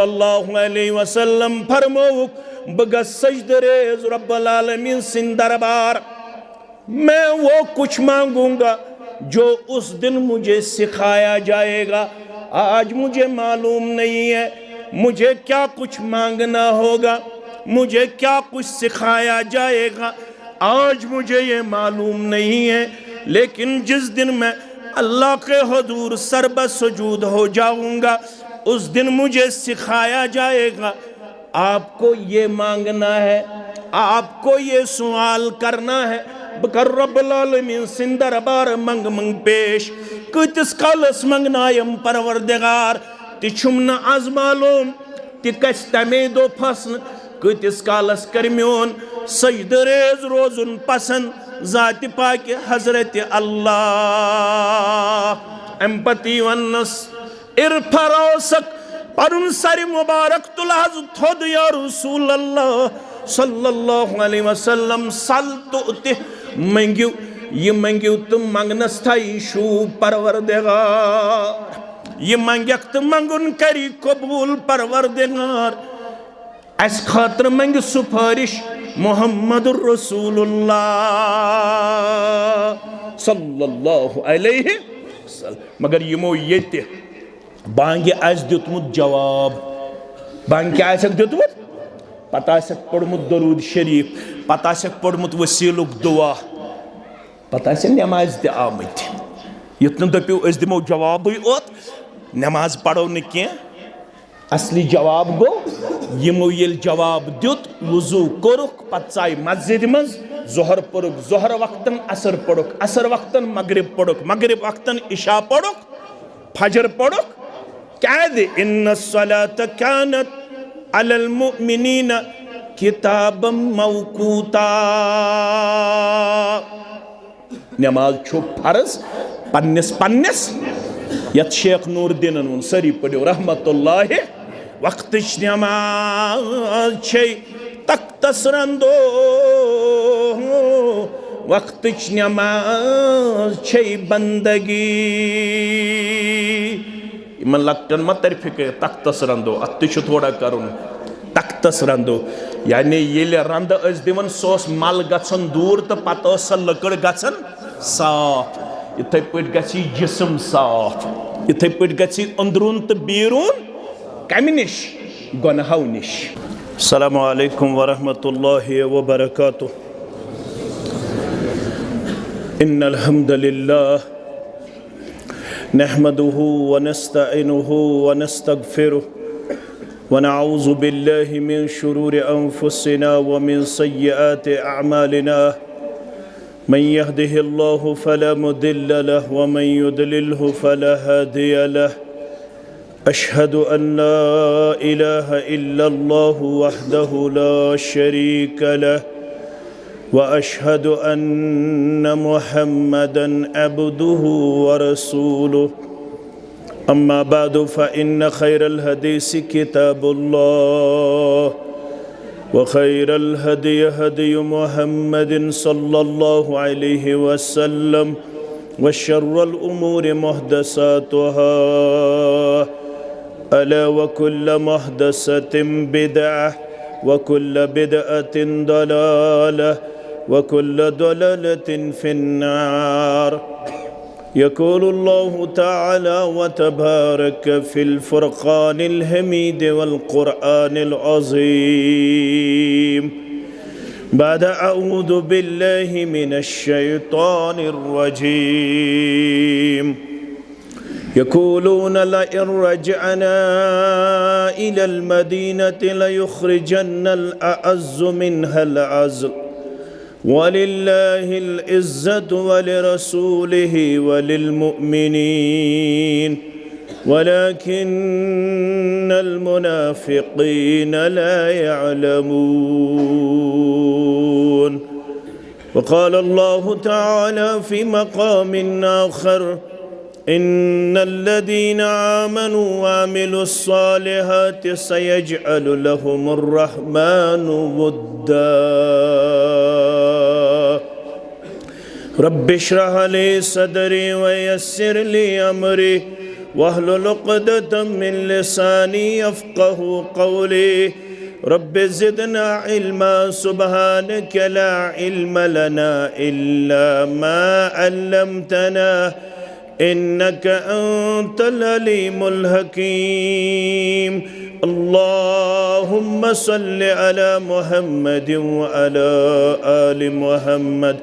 सल्लल्लाहु अलैहि वसल्लम फरमौक बगस सजदे रेज़ रब्बुल आलमीन सिंह दरबार, मैं वो कुछ मांगूंगा जो उस दिन मुझे सिखाया जाएगा। आज मुझे मालूम नहीं है मुझे क्या कुछ मांगना होगा, मुझे क्या कुछ सिखाया जाएगा, आज मुझे ये मालूम नहीं है। लेकिन जिस दिन मैं अल्लाह के हुजूर सरब सुजूद हो जाऊंगा उस दिन मुझे सिखाया जाएगा आपको ये मांगना है, आपको ये सवाल करना है। बकर रब्बुल आलमीन सिंह दरबार मंग मंग पेश कतिस कालस मंगनायम परवरदिगार तिछुम न आज मालूम ति कस तमे दो फसन कतिस कालस कर म्योन सजदे रेज़ रोजुन पसंद ज़ाति पाक हजरत अल्लाह। एम्पति वन्नस इरफरासक परुन सर मुबारक तुलहज थोद या रसूल अल्लाह सल्लल्लाहु अलैहि वसल्लम सल तुति मंगियो ये मंगियो तुम मंगनस थाई शू परवरदिगार, ये मंगक तो मंगुन करी कबूल परवरदिगार। अस खातर मंग सुपारिश मुहम्मदुर रसूलुल्लाह सल्लल्लाहु अलैहि वसल्लम। मगर यमो ये बांगे आस दितमुत जवाब, बांग क्या आसक दितमुत, पता आसक पढ़मुत दरूद शरीफ, पता आसक पढ़मुत वसीलुक दुआ, पता आसक नमाज ते आमत। युतन दपियो अस दिमो जवाब ओत नमाज पढ़ो न क्या, असली जवाब गो यमो येल जवाब दित वुजू कोरुक पत्साई मस्जिद मज जोहर पढ़ुक जोहर वक्तन असर पढ़ुक असर वक्तन मगरिब पढ़ुक मगरिब वक्तन इशा पढ़ुक फजर पढ़ुक। क्या दे इन्ना सलात कानत अलल मुमिनीना किताबम मौकूता, नमाज छु फर्ज पन्निस पन्निस। यत शेख नूरदीन वन सरी पढ़ो रहमतुल्लाह वक्तच नमाज छे तख्तस रंदो, वक्तच नमाज छे बंदगी। इमन लक्टन मत तरफिक तख्तस रंदो अत थोड़ा करुन तख्तस रंदो, यानी ये रंद दिवन सोस मल गन दूर तो पत लकड़ गन साफ। इथे पे गि जिस्म साफ, इथे पे गि अंदरून तो बीरून कम निश गुनाहों निश। अस्सलामु अलैकुम वरहमतुल्लाहि वबरकातुह। इन्नल हम्दुलिल्लाह नहमदुहु व नस्तईनुहु व नस्तगफिरुहु व नऊज़ु बिल्लाहि मिन शुरूरि अनफुसिना व मिन सय्यिआति अअमालिना। मन यहदिहिल्लाहु फला मुदिल्ल लहु व मन युद्लिल्हु फला हादिय लहु। अशहदु अन ला इलाहा इल्लल्लाहु वहदहु ला शरीक लहु व अशहदु अन्न मुहम्मदन अब्दुहु व रसूलुहु। अम्मा बादु फ़इन्न खैरल हदीसी किताबुल्लाह व खैरल हदी हदी मुहम्मदिन सल्लल्लाहु अलैहि वसल्लम व शर्रल उमूरि मुहदसातुहा अला व कुल्ल मुहदसतिन बिदअह व कुल्ल बिदअतिन दलालह व कुल्ल दलालतिन फिन्नार। यक़ूलुल्लाहु तआला व तबारक फ़िल फ़ुरक़ानिल हमीद वल क़ुरआनिल अज़ीम। बाद अऊज़ु बिल्लाहि मिनश शैतानिर रजीम। यक़ूलून लइन रजअना इलल मदीनति लयुख़रिजन्नल अअज़्ज़ु मिनहल अज़ल वलिल्लाहिल इज़्ज़तु वलिरसूलिहि वलिलमुअ्मिनीन वलाकिन्नल मुनाफ़िक़ीन ला यअलमून। वक़ाल अल्लाहु तआला फ़ी मक़ामिन आख़र इन्नल्लज़ीना आमनू व अमिलुस्सालिहाति सयजअलु लहुमुर रहमानु वुद्दा। रब्बिश्रह ली सदरी व यस्सिर ली अमरी واحلل عقدة من لساني يفقه قولي رب زدنا علما سبحانك لا علم لنا إلا ما علمتنا إنك أنت العليم الحكيم اللهم صل على محمد وعلى آل محمد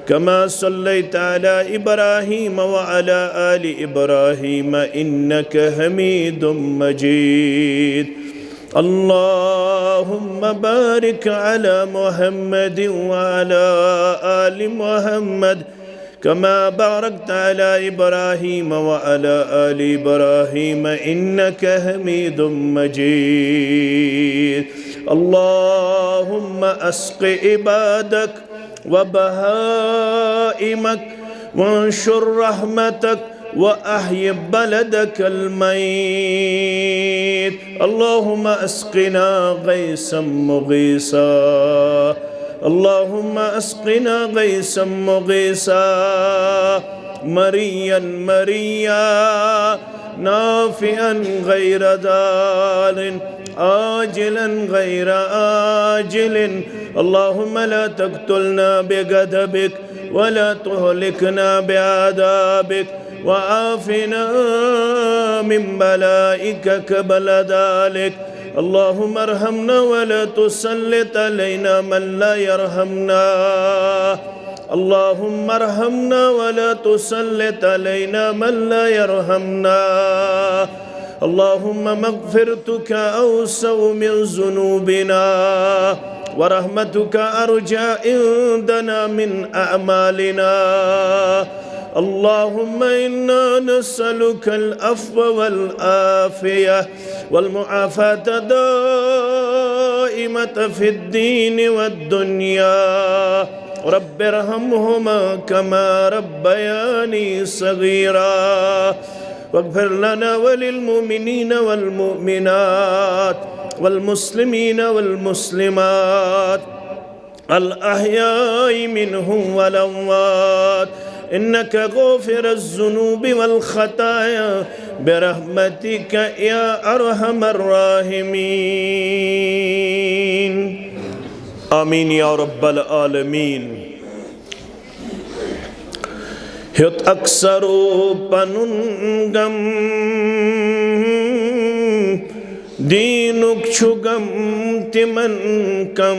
كما صليت على إبراهيم وعلى آل إبراهيم إنك حميد مجيد اللهم بارك على محمد وعلى آل محمد كما باركت على إبراهيم وعلى آل إبراهيم إنك حميد مجيد اللهم أسق عبادك وبهائمك وانشر رحمتك وأحيي بلدك الميت اللهم أسقنا غيثا مغيثا اللهم أسقنا غيثا مغيثا مريا مريا نافعا غير دال آجلا غير آجل اللهم لا تقتلنا بغضبك ولا تهلكنا بعذابك وعافنا من بلائك قبل ذلك اللهم ارحمنا ولا تسلط علينا من لا يرحمنا اللهم ارحمنا ولا تسلط علينا من لا يرحمنا اللهم مغفرتك أوسع من ذنوبنا ورحمتك أرجى عندنا من أعمالنا اللهم إنا نسألك العفو والعافية والمعافاة دائمة في الدين والدنيا رب ارحمهما كما ربياني صغيرا واغفر لنا وللمؤمنين والمؤمنات والمسلمين والمسلمات الأحياء منهم والأموات إنك غافر الذنوب والخطايا برحمتك يا أرحم الراحمين آمين يا رب العالمين هت أكثرو پنن دینک چھگم تمن کم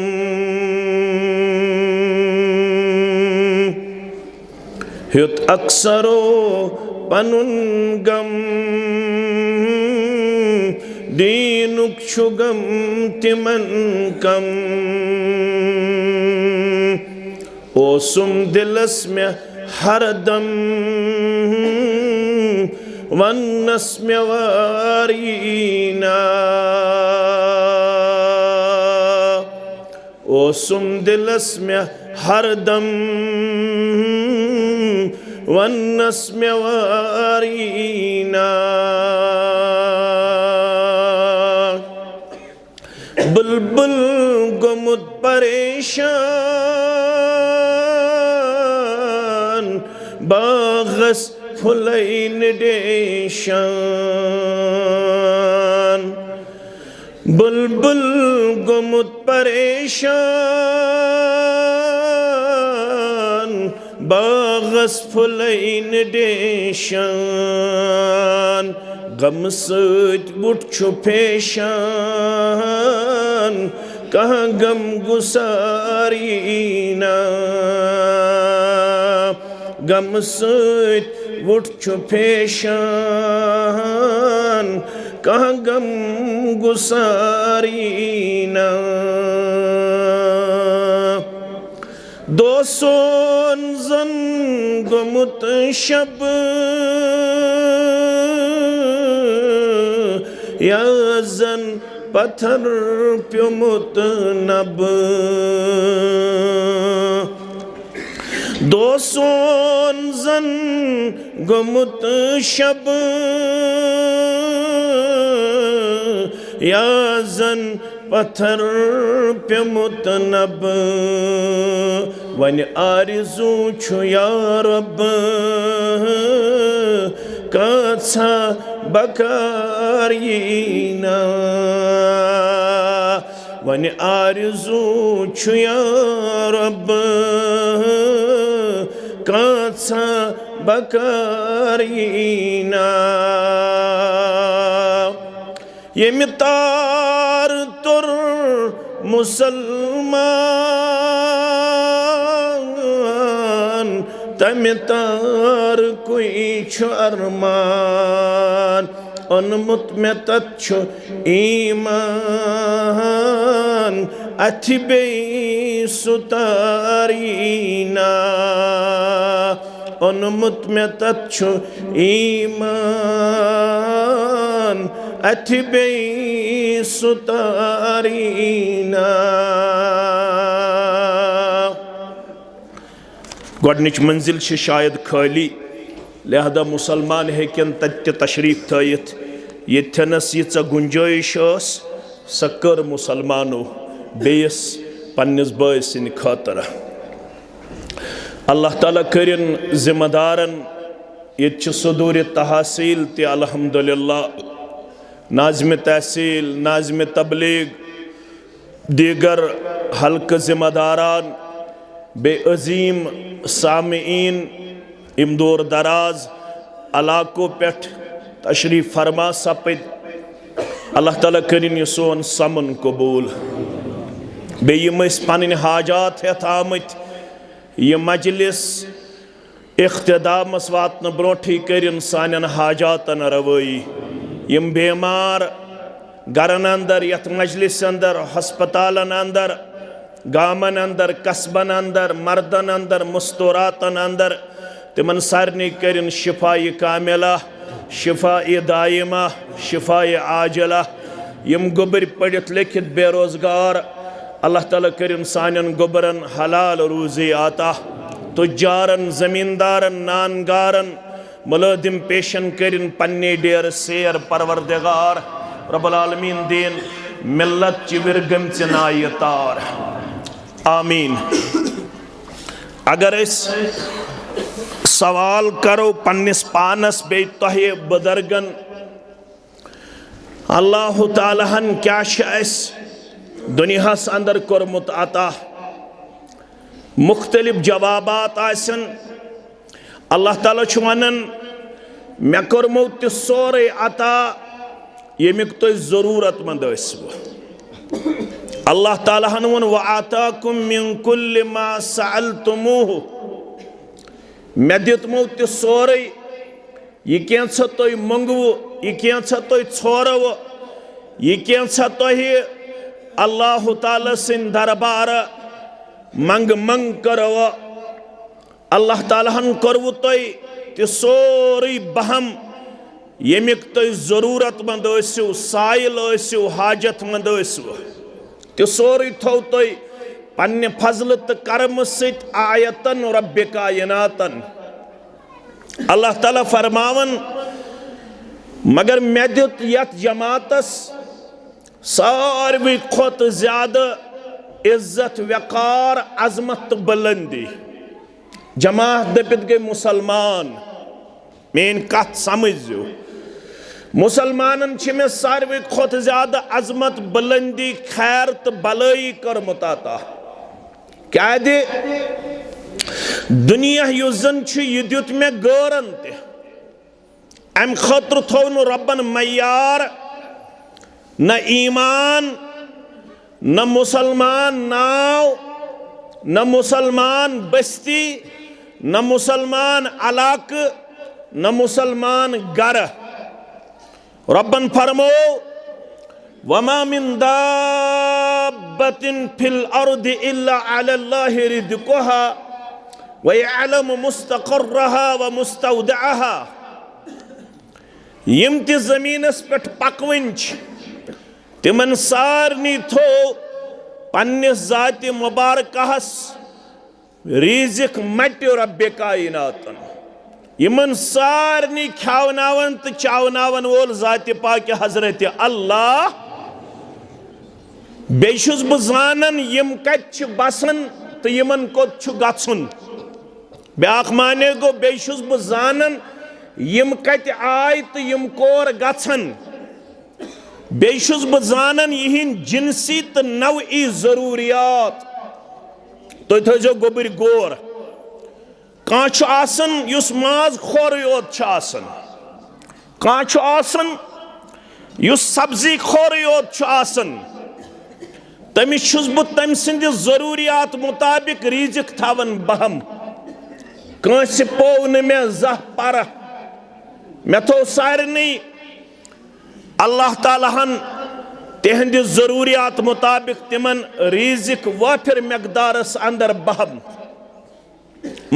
ہت اکثرو پنن گم دینک چھگم تمن کم اوسم دلس میں ہر دم والنسم وارينا اوسم دل اسم هردم والنسم وارينا بلبل گمت پریشان باغس فلين دیشان بلبل گمت پریشان باغس فلين دیشان غم سۭتۍ وُٹھ چھُ پیشان کانٛہہ غم گُساریٖنا غم سۭتۍ وُٹھ چھُ پیشان کانٛہہ غم گُساریٖنا دۄہ سون زن گوٚمُت شب یا زن پتھر پیوٚمُت نبہٕ دۄہ سون زن گوٚمُت شب یا زن پتھر پیوٚمُت نبہٕ وۄنۍ آرزوٗ چھُ یا رب کۭژاہ बकार यीना वन आरज़ू छु या रब कांसा बकार यीना ये मितार तुर मुसलमान तमितार कोई छु अरमान अनमुत में तच्छु ईमान अथिबे सुतारीना अनमुत में तच्छु ईमान अथिबे सुतारीना गोडनिच मंजिल छ शायद खाली लिहाजा मुसलमान हेकन तत्य तशरीफ थयित यथनस यीच गुंजाइश स कर मुसलमानो बेस पन्निस बाय सिन खातर अल्लाह ताला करिन जिम्मेदारन ये सदूर तहसील ते अल्हम्दुलिल्लाह नाज़िम तहसील नाज़िम तबलीग दीगर हल्क जिम्मेदारान बे अजीम सामीन इमदूर दराज इलाकों पे तशरीफ फरमा सपद अल्लाह ताला करिन ये सोन समन कबूल बे यम पन हाजात हेत आमत ये मजलिस इख्तिदामस वातन ब्रोठी करिन सानन हाजातन रवई यम बेमार गरन अंदर यथ मजलिस अंदर हस्पतालन अंदर गामन अंदर कस्बन अंदर मर्दन अंदर मुस्तूरातन अंदर तिमन सारनी करिन शिफाई कामिला शिफाई दायमा शिफाई आजला यम गुबर पढ़ित लिखित बेरोजगार अल्लाह ताला करिन सानन गुबरन हलाल रूजी आता तुजारन जमींदारन नानगारन मुलादिम पेशन करिन पन्ने डेर सेर परवरदिगार रब्बुल आलमीन दीन मिल्लत चिविरगम चनाय तार आमीन। अगर इस सवाल करो पन्निस पानस बे तोहे बुजुर्गन अल्लाह तालाहन क्या दुनियास अंदर कोरमुत अता मुख्तलिफ जवाबात आसन अल्लाह ताला छु वनन मे कोरमो त सोरे अता यमिक तो जरूरत मंद अल्लाह ताला हन वन व आताकुम मिन कुल्लि मा सअलतुमूहु मे दितमो त सोरे ये कैंसा तो मंगवो ये कैंसा तो छोरव ये कैंसा तो ही अल्लाह ताला सिन दरबार मंग मंग करव अल्लाह ताला हन करवु तो सोरी बहम यमिक तो जरूरत मंद साइल हाजत मंद तो सोरी थो तो पन्ने फजल तो कर्म सित आयतन रब्बे कायनातन अल्लाह ताला फरमावन मगर मे दित यत जमातस सारवी खोत ज्यादा इज्जत वकार अजमत बुलंदी जमात दपित गए मुसलमान मेन कथ समझो मुसलमानन में सारवी खोत ज्यादा अजमत बुलंदी खैर तो भलाई करमुत अता क्या दे दुनिया युजन यह दित मे गौरन ते अम खतर थो न रब्बन मयार न ईमान न मुसलमान नाव न मुसलमान बस्ती न मुसलमान अलाक न मुसलमान गर रब्बन फरमो वमा मिन दाब्बतिन फिल अर्दि इल्ला अलल्लाहि रिज़्क़ुहा व यअलमु मुस्तक़र्रहा व मुस्तौदअहा यम ति ज़मीनस पेठ पकवन तिमन सारनी थो पन्निस ज़ाति मुबारकहस रिज़्क़ मट्यो रब्बे कायनातन यमन सारनी खावनावन तो चावनावन वोल ज़ाति पाक हजरत अल्लाह बेशुस बजानन यम कत बसन तो यमन कोत गन ब्याख माने गो बेशुस बजानन यम कत आय तो यम कोर गछन बेशुस ब जानन यहिन जिनसी तो नवई जरूरियात तो थो गोबर गोर कांच आसन युस माज खोर योत छ आसन कांच आसन युस सब्जी खोर योत छ आसन तमिस छुस बु तम सिंद जरूरियात मुताबिक रिजिक थावन बहम कांस पो न मे जह पर मे थो सारनी अल्लाह ताला हन तिहंद जरूरियात मुताबिक तिमन रिजिक वाफिर मकदारस अंदर बहम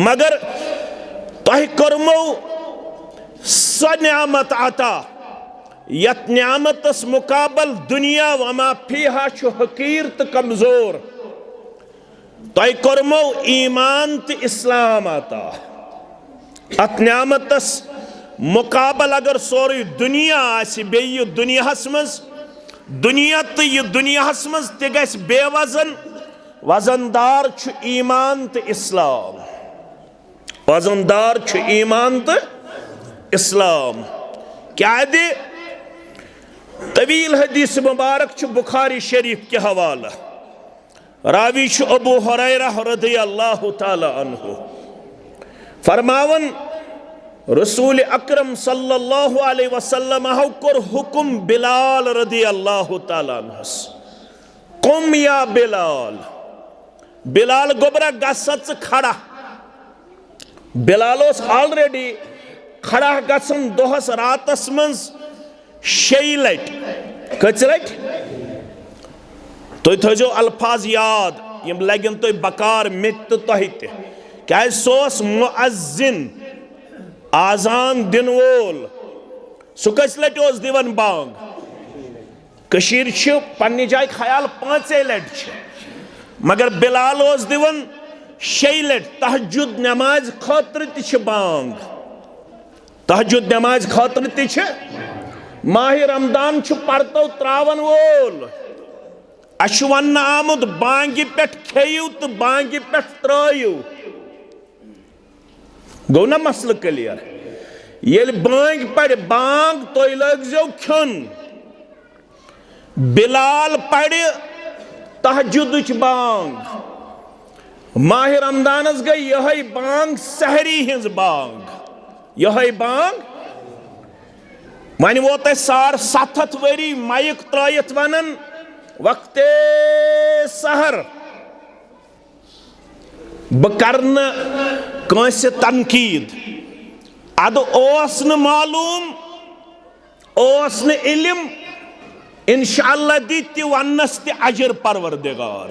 मगर तह कर्मो स नियामत अता यत नियामतस मुकाबल दुनिया वमा फीहा छु हकीर तो कमजोर तह कर्मो ईमान तो इस्लाम अता अत नियामतस मुकाबल अगर सोरी दुनिया आसि बेयि दुनियाहस मज दुनिया तो यह दुनियाहस मज ते गस बेवजन वजनदार छु ईमान तो इस्लाम वजनदार छु ईमान तो इस्लाम क्या दे तवील हदीस मुबारक छु बुखारी शरीफ के हवाला रावी छु अबू हुरैरा रज़ियल्लाहु ताला अन्हु फरमावन रसूल अकरम सल्लल्लाहु अलैहि वसल्लम कोर हुकुम बिलाल रज़ियल्लाहु ताला अन्हुस कुम या बिलाल बिलाल गोबरा गसच खड़ा बिलालोस ऑलरेडी खड़ा गसन दोहस रातस मंज 6 लट कच लट तुम थो अल्फाज याद यम लगन तुम बकार मित तो तह क्या सोस मुअज्जिन आजान दिन वोल सह कस लट दिवन बांग कशीर छ पन्नी जाय ख्याल 5 लट मगर बिलाल दिवन 6 लट तहज्जुद नमाज खतर ति बांग तहज्जुद नमाज खतर ति माह रमदान परतो त्रावन वोल अश वन आमुद बांगि पे खेयु तो बांगि पे त्रयु गो ना मसल क्लियर ये बांग पड़ बांग तो लगो खन बिलाल पड़ तहज्जुद बांग माह रमदानस गई यह बांग सहरी हिंज बांग यह बांग वन वो तह 7 वरी माइक त्रयित वनन वक्ते सहर बकरन कंस तनकीद अद ओस न मालूम ओस न इल्म इंशाअल्लाह दी वनस ते अजर परवरदिगार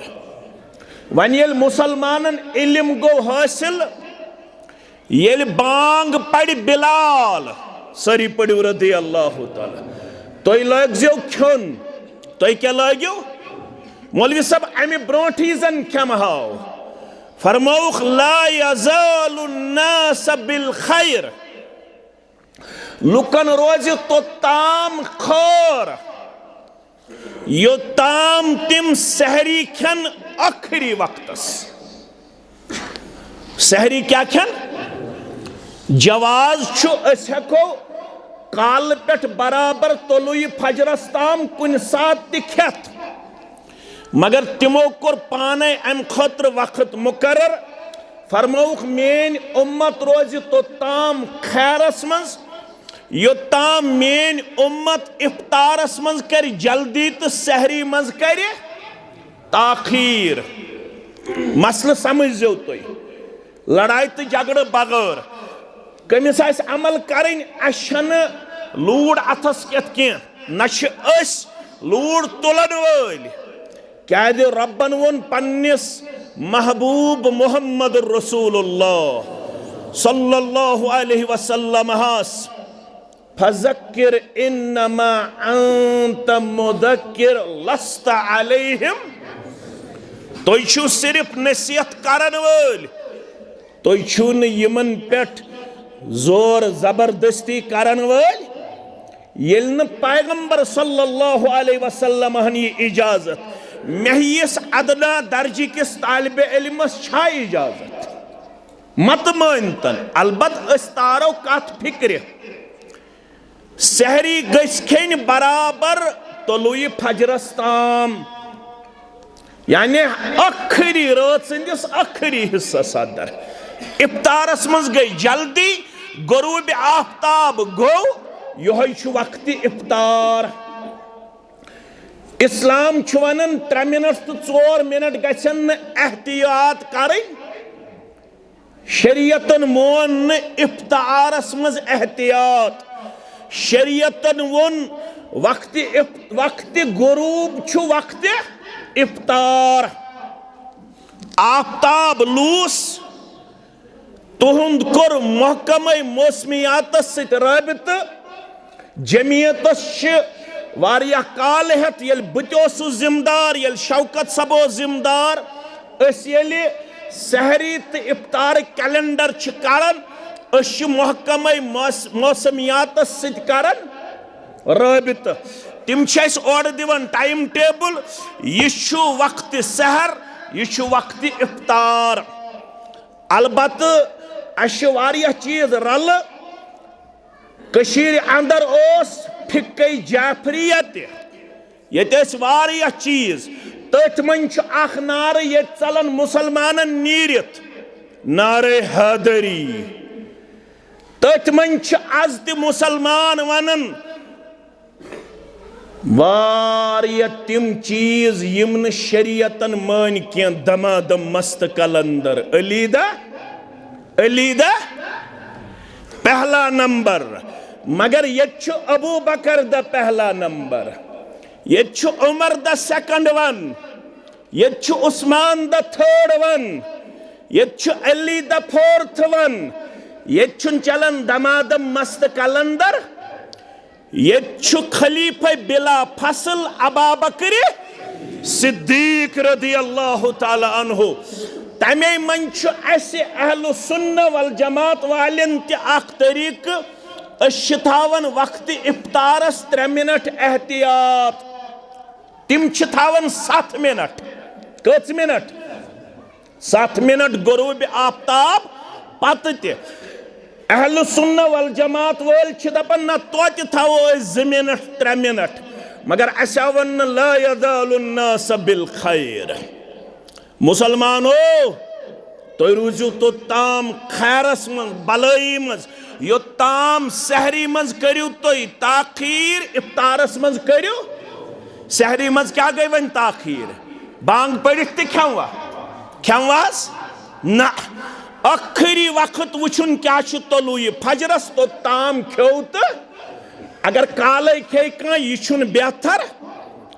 वन ये मुसलमानन इल्म गो हासिल ये बांग पड़ बिलाल सरी पड़ो रज़ियल्लाहु ताला तो लगो खन तो क्या लगो मौलवी साहब अमे ब्रोठी जन खम हाव फरमौख ला यज़ालु अन्नास बिल खैर लुकन रोज तो ताम खर यो ताम तिम सहरी खन आखिरी वक्तस सहरी क्या खन जवाज हेको काल पे बराबर तलुई फजरस ताम कुन सात खेत मगर तिमो कोर पाने अम खतर वक्त मुकर्रर फरमौख मेन उम्मत रोज तो ताम खैरस मज योताम मेन उम्मत इफ्तारस मज कर जल्दी तो सहरी मज कर ताखीर मसल समझो तुम लड़ाई तो झगड़ बगैर कमिस अमल करें अशन लूड़ अथस कह लूड़ तुलन वल क्या रब्बन वोन पन्निस महबूब मुहम्मद रसूलुल्लाह सल्लल्लाहु अलैहि वसल्लम हास फज़क्किर इन्नमा अंत मुदक्किर लस्त अलैहिम तो छु सिर्फ नसीहत करन वल तो छु न यमन पेट जोर जबरदस्ती करन वल येल न पैगंबर सल्लल्लाहु अलैहि वसल्लम हनी इजाजत महिस अदना दर्जी किस तालिब इल्मस छा इजाजत मत मानतन अलबत अस तारो कत फिक्र सहरी गन बराबर तलुई फजरस ताम यानी आखिरी रात संदिस आखिरी हिस्सस अंदर इफ्तारस मज गई जल्दी गुरूब आफ्ताब गो यह वक्त इफ्तार इस्लाम वन 3 मिनट तो 4 मिनट गन एहतियात कर शरीयतन मोन इफ्तारस मज एहतियात शरीयतन वोन वक्त गुरूब वक्त इफ्तार आफ्ताब लूस तुहुंद कोर महकम मौसमियात रबित जमीयत वारिया काल हेत ये बतोसु जिम्मेदार ये शौकत सबो जिम्मेदार सहरी तो इफ्तार कैलेंडर करान महकम मौसमियात करान रबित तिम और दिवन टाइम टेबल यह वक्त सहर यह वक्त इफ्तार अलबत वारिया चीज रल कशीर अंदर फिक्के जाफरियत ये वारिया चीज तथ मन नार ये चलन मुसलमान नीरित नारे हैदरी तथ मन आज त मुसलमान वनन वारिया तिम चीज यम न शरीयतन मान क्या दमादम मस्त कलंदर अलीदा अलीदा पहला नंबर मगर ये अबू बकर द पहला नंबर ये उमर द सेकंड वन ये उस्मान द थर्ड वन ये अली द फोर्थ वन ये चलन दमादम मस्त कलंदर ये खलीफा बिला फसल अबा बकर सिद्दीक रदी अल्लाह ताला अन्हु तमे मन अहल सुन्ना वल जमात वालन तरीक अवन वक्त इफ्तारस 3 मिनट एहतियात तिम 7 मिनट कच मिनट 7 मिनट गुरूब आफ्ताब पत अहल सुन्ना वल जमात वल दपान ना तो 2 मिनट 3 मिनट मगर असा वन ला यज़ालुन नास बिल खैर मुसलमानो तो रूजू तो ताम खैरस मज भलाई मज यो ताम सहरी मज करियो तो ताखीर इफ्तारस मज करियो सहरी मज क्या गई वन ताखीर बांग पढ़ित ते खेवास ना आखिरी वक्त वुचुन क्या तलु ये फजरस तो ताम खो तो अगर काल खे कह यह बेहतर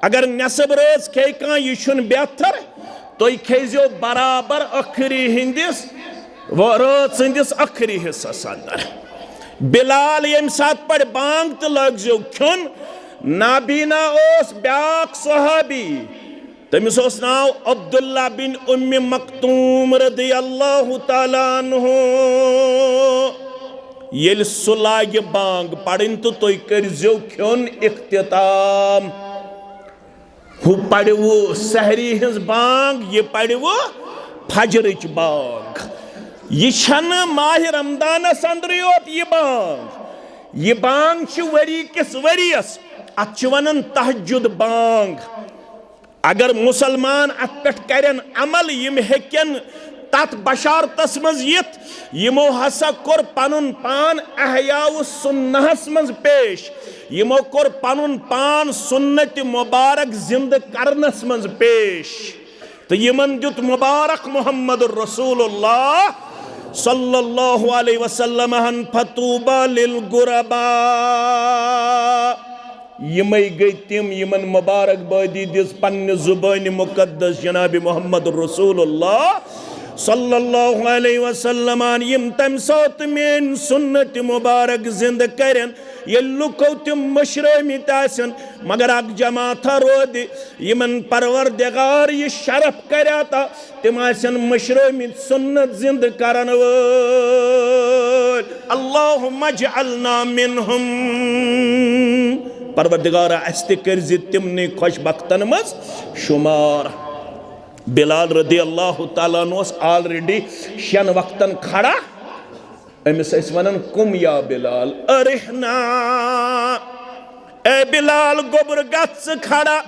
अगर नसब रोज खे कह यह बेहतर तो खेजो बराबर आखिरी हिंदिस रात संदिस आखिरी हिस्सस अंदर बिलाल यम सात पर बांग तो लगजो खुन नाबीना ब्याक सहाबी तमिस नाव अब्दुल्ला बिन उम्मी मक्तूम रदी अल्लाह ताला अन्हु येल सुलाग बांग पड़न तो तुम करजो खुन इख्तिताम हु पड़ो सहरी हिंस बांग ये पड़ो फजरच बांग यह माह रमदानस अंदर योत यह बांग वरी किस वरियस अत वनन तहज्जुद बांग अगर मुसलमान अत पे करन अमल यम हेकन तथ बशारतस मज यित यमो हसा कोर पनुन पान अहयाउ सुन्नहस मज पेश यमो कोर पनुन पान सुन्नत मुबारक जिंद करनस मज पेश तो यमन दुत मुबारक मुहम्मद रसूलुल्लाह सल्लल्लाहु अलैहि वसल्लम हन फतूबा लिल गुरबा यमई गई तिम यमन मुबारक बादी दिस पन्ने जुबान मुकद्दस जनाब मुहम्मद रसूलुल्लाह सल्लल्लाहु अलैहि वसल्लम यम तम सात मेन सुन्नत मुबारक जिंद करन ये लुको तिम मशरमी तासन मगर अक जमात रोद यमन परवरदिगार ये शरफ कराता तिम आसन मशरमी सुन्नत जिंद करन अल्लाहुम्मा जअलना मिनहुम परवरदिगार अस्ति कर तिमने खुशबख्तन मज शुमार बिलाल रदी अल्लाह ताला ऑलरेडी 6 वक्तन खड़ा अमिस वन कुम या बिलाल अरिहना ए बिलाल गोबर गच खड़ा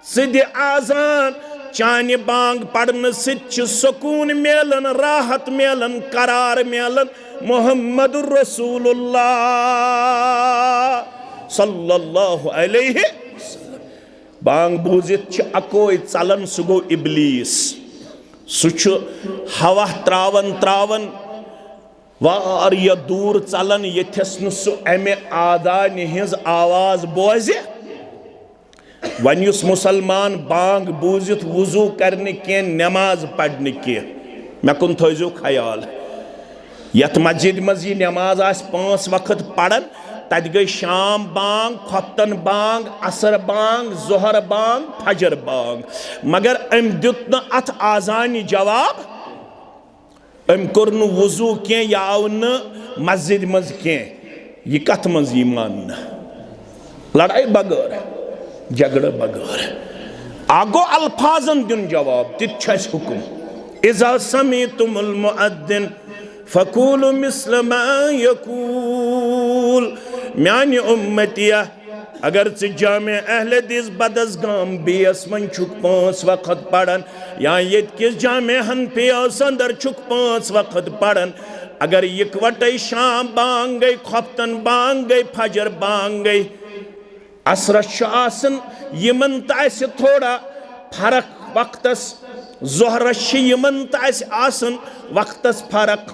सिद आजान चान बांग पढ़ने सुकून मिलन राहत मिलन करार मिलन मोहम्मद रसूलुल्लाह सल्लल्लाहु अलैहि वसल्लम बांग बूजित अकोई चलन सु गो इब्लीस सु हवा त्रावन त्रावन वारिया दूर चलन यथस नु अमे आदान हिज आवाज बोजे वन युस मुसलमान बांग बूजित वुजू करने के नमाज पढ़ने के मे कुन थो ख्याल यथ मस्जिद मज नमाज आस 5 वक्त पढ़न तत गई शाम बांग खफ्तन बांग असर बांग जोहर बांग फजर बांग मगर अम दुत न अथ आजान जवाब अम कोर न वुजू के या आव न मस्जिद मज के यह कथ मज मान लड़ाई बगैर झगड़ बगैर आगो अल्फाजन दिन जवाब तित हुकुम इज़ा समीतुमुल मुअद्दिन फकूलु मिस्ल मा यकूल म्यानि उम्मतिया अगर जामे अहले दिस बदस गाम बेस मन छुक 5 वक्त पढ़न या ये किस जामे हनफिया अंदर छुक 5 वक्त पढ़न अगर इकवट शाम बांग गई खफ्तन बांग गई फजर बांग गई असरस यमन तह थोड़ा फर्क वक्तस जोहरस यमन तह वक्तस फर्क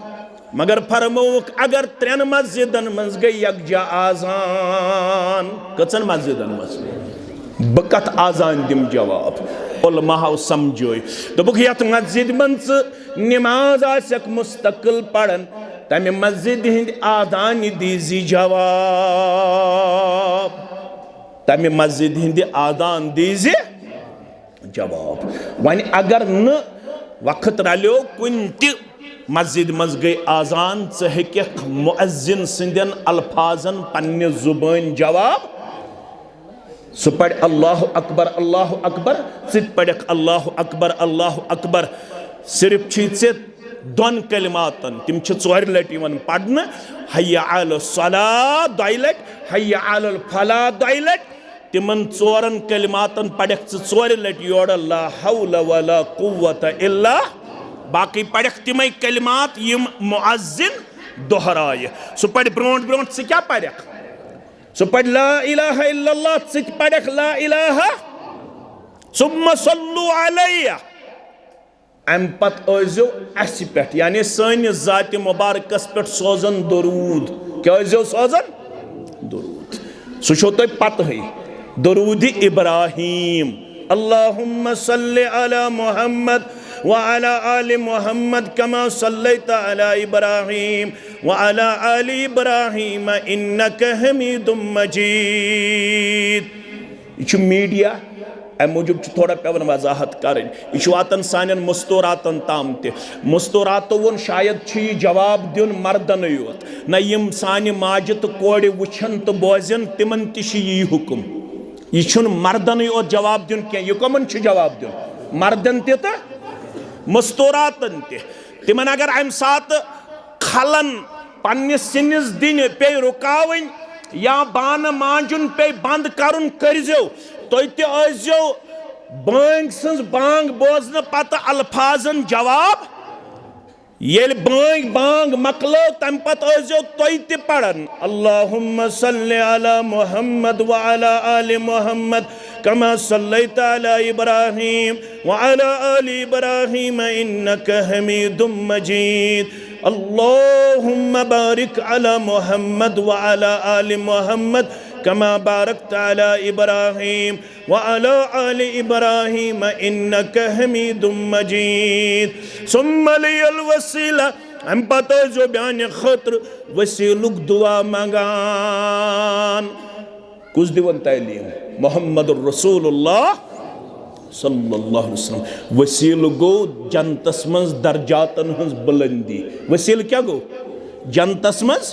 मगर फरमोक अगर 3 मस्जिदन मज गई यकजा आजान कचन मस्जिदन मज बह कत आजान दिम जवाब उलमाओ समझोय दोपुक यथ मस्जिद मज नमाज आसक मुस्तकिल पढ़न तमे मस्जिद हिंद आदान दीजी जवाब तमे मस्जिद हिंद आदान दीजी जवाब वन अगर न वक्त रलो कुन ति मस्जिद मज गई आजान च मुअज्जिन सिंदन अल्फाजन पन्ने जुबान जवाब सु पढ़ अल्लाह अकबर सित पढ़ अल्लाह अकबर सिर्फ चे दोन कलिमातन तिम 4 लट पढ़न हय्या अल सला 2 लट हय्या अल फला 2 लट तिमन 4 कलिमातन पढ़ 4 लट योड़ ला हौला वला कुव्वता इल्ला बाकी पढ़ तिम कलिमात यम मुअज्जिन दोहराय सु पढ़ ब्रोंट ब्रोंट से क्या पढ़ सु पढ़ ला इलाहा इल्लल्लाह से पढ़ ला इलाहा सुम्मा सल्लु अलैया अम पत ओजो अस पे यानी सन जात मुबारकस पे सोजन दरूद क्या सोजन दरूद सो तुम पत दरूद इब्राहिम अल्लाहुम्मा सल्लि अला मुहम्मद व अला आलि मुहम्मद कमा सल्लैता अला इब्राहिम व अला आलि इब्राहिम इन्नका हमीदुम मजीद यह मीडिया अम मूजूब थोड़ा पेवन वजाहत कर यह वातन सान मुस्तूरातन ताम मुस्तूरातो वोन शायद जवाब दिन मर्दन योत न यम सान माज तो कोड़ वुछन तो बोजन तिमन ती हुकुम यह मर्दन योत जवाब दिन क्या यह कमन जवाब दिन मर्दन तो मुस्तूरातन तिमन अगर अम सात खलन पन्निस सिनिस दिन पे रुकावन या बान मांजुन पे बंद करुन करजो तुझो बांग सज बांग बोजन पत अल्फाजन जवाब ये बांग बांग मकलो तम पत तुझ पढ़न अल्लाहुम्मा सल्लि अला मुहम्मद व अला आलि मुहम्मद कमा सल्लैता अला इब्राहिम व अला आलि इब्राहिम इन्नका हमीदुम मजीद अल्लाहुम्मा बारिक अला मुहम्मद व अला आलि मुहम्मद कमा बारकता अला इब्राहिम व अला आलि इब्राहिम इन्नका हमीदुम मजीद सुम्मा लियल वसीला हम पतो जो बयान खतर वसीलुक दुआ मंगान कुछ दिवन तालीम मोहम्मद रसूलुल्लाह सल्लल्लाहु अलैहि वसल्लम वसील गो जन्नतस मज दर्जातन हंस बुलंदी वसील क्या गो जन्नतस मज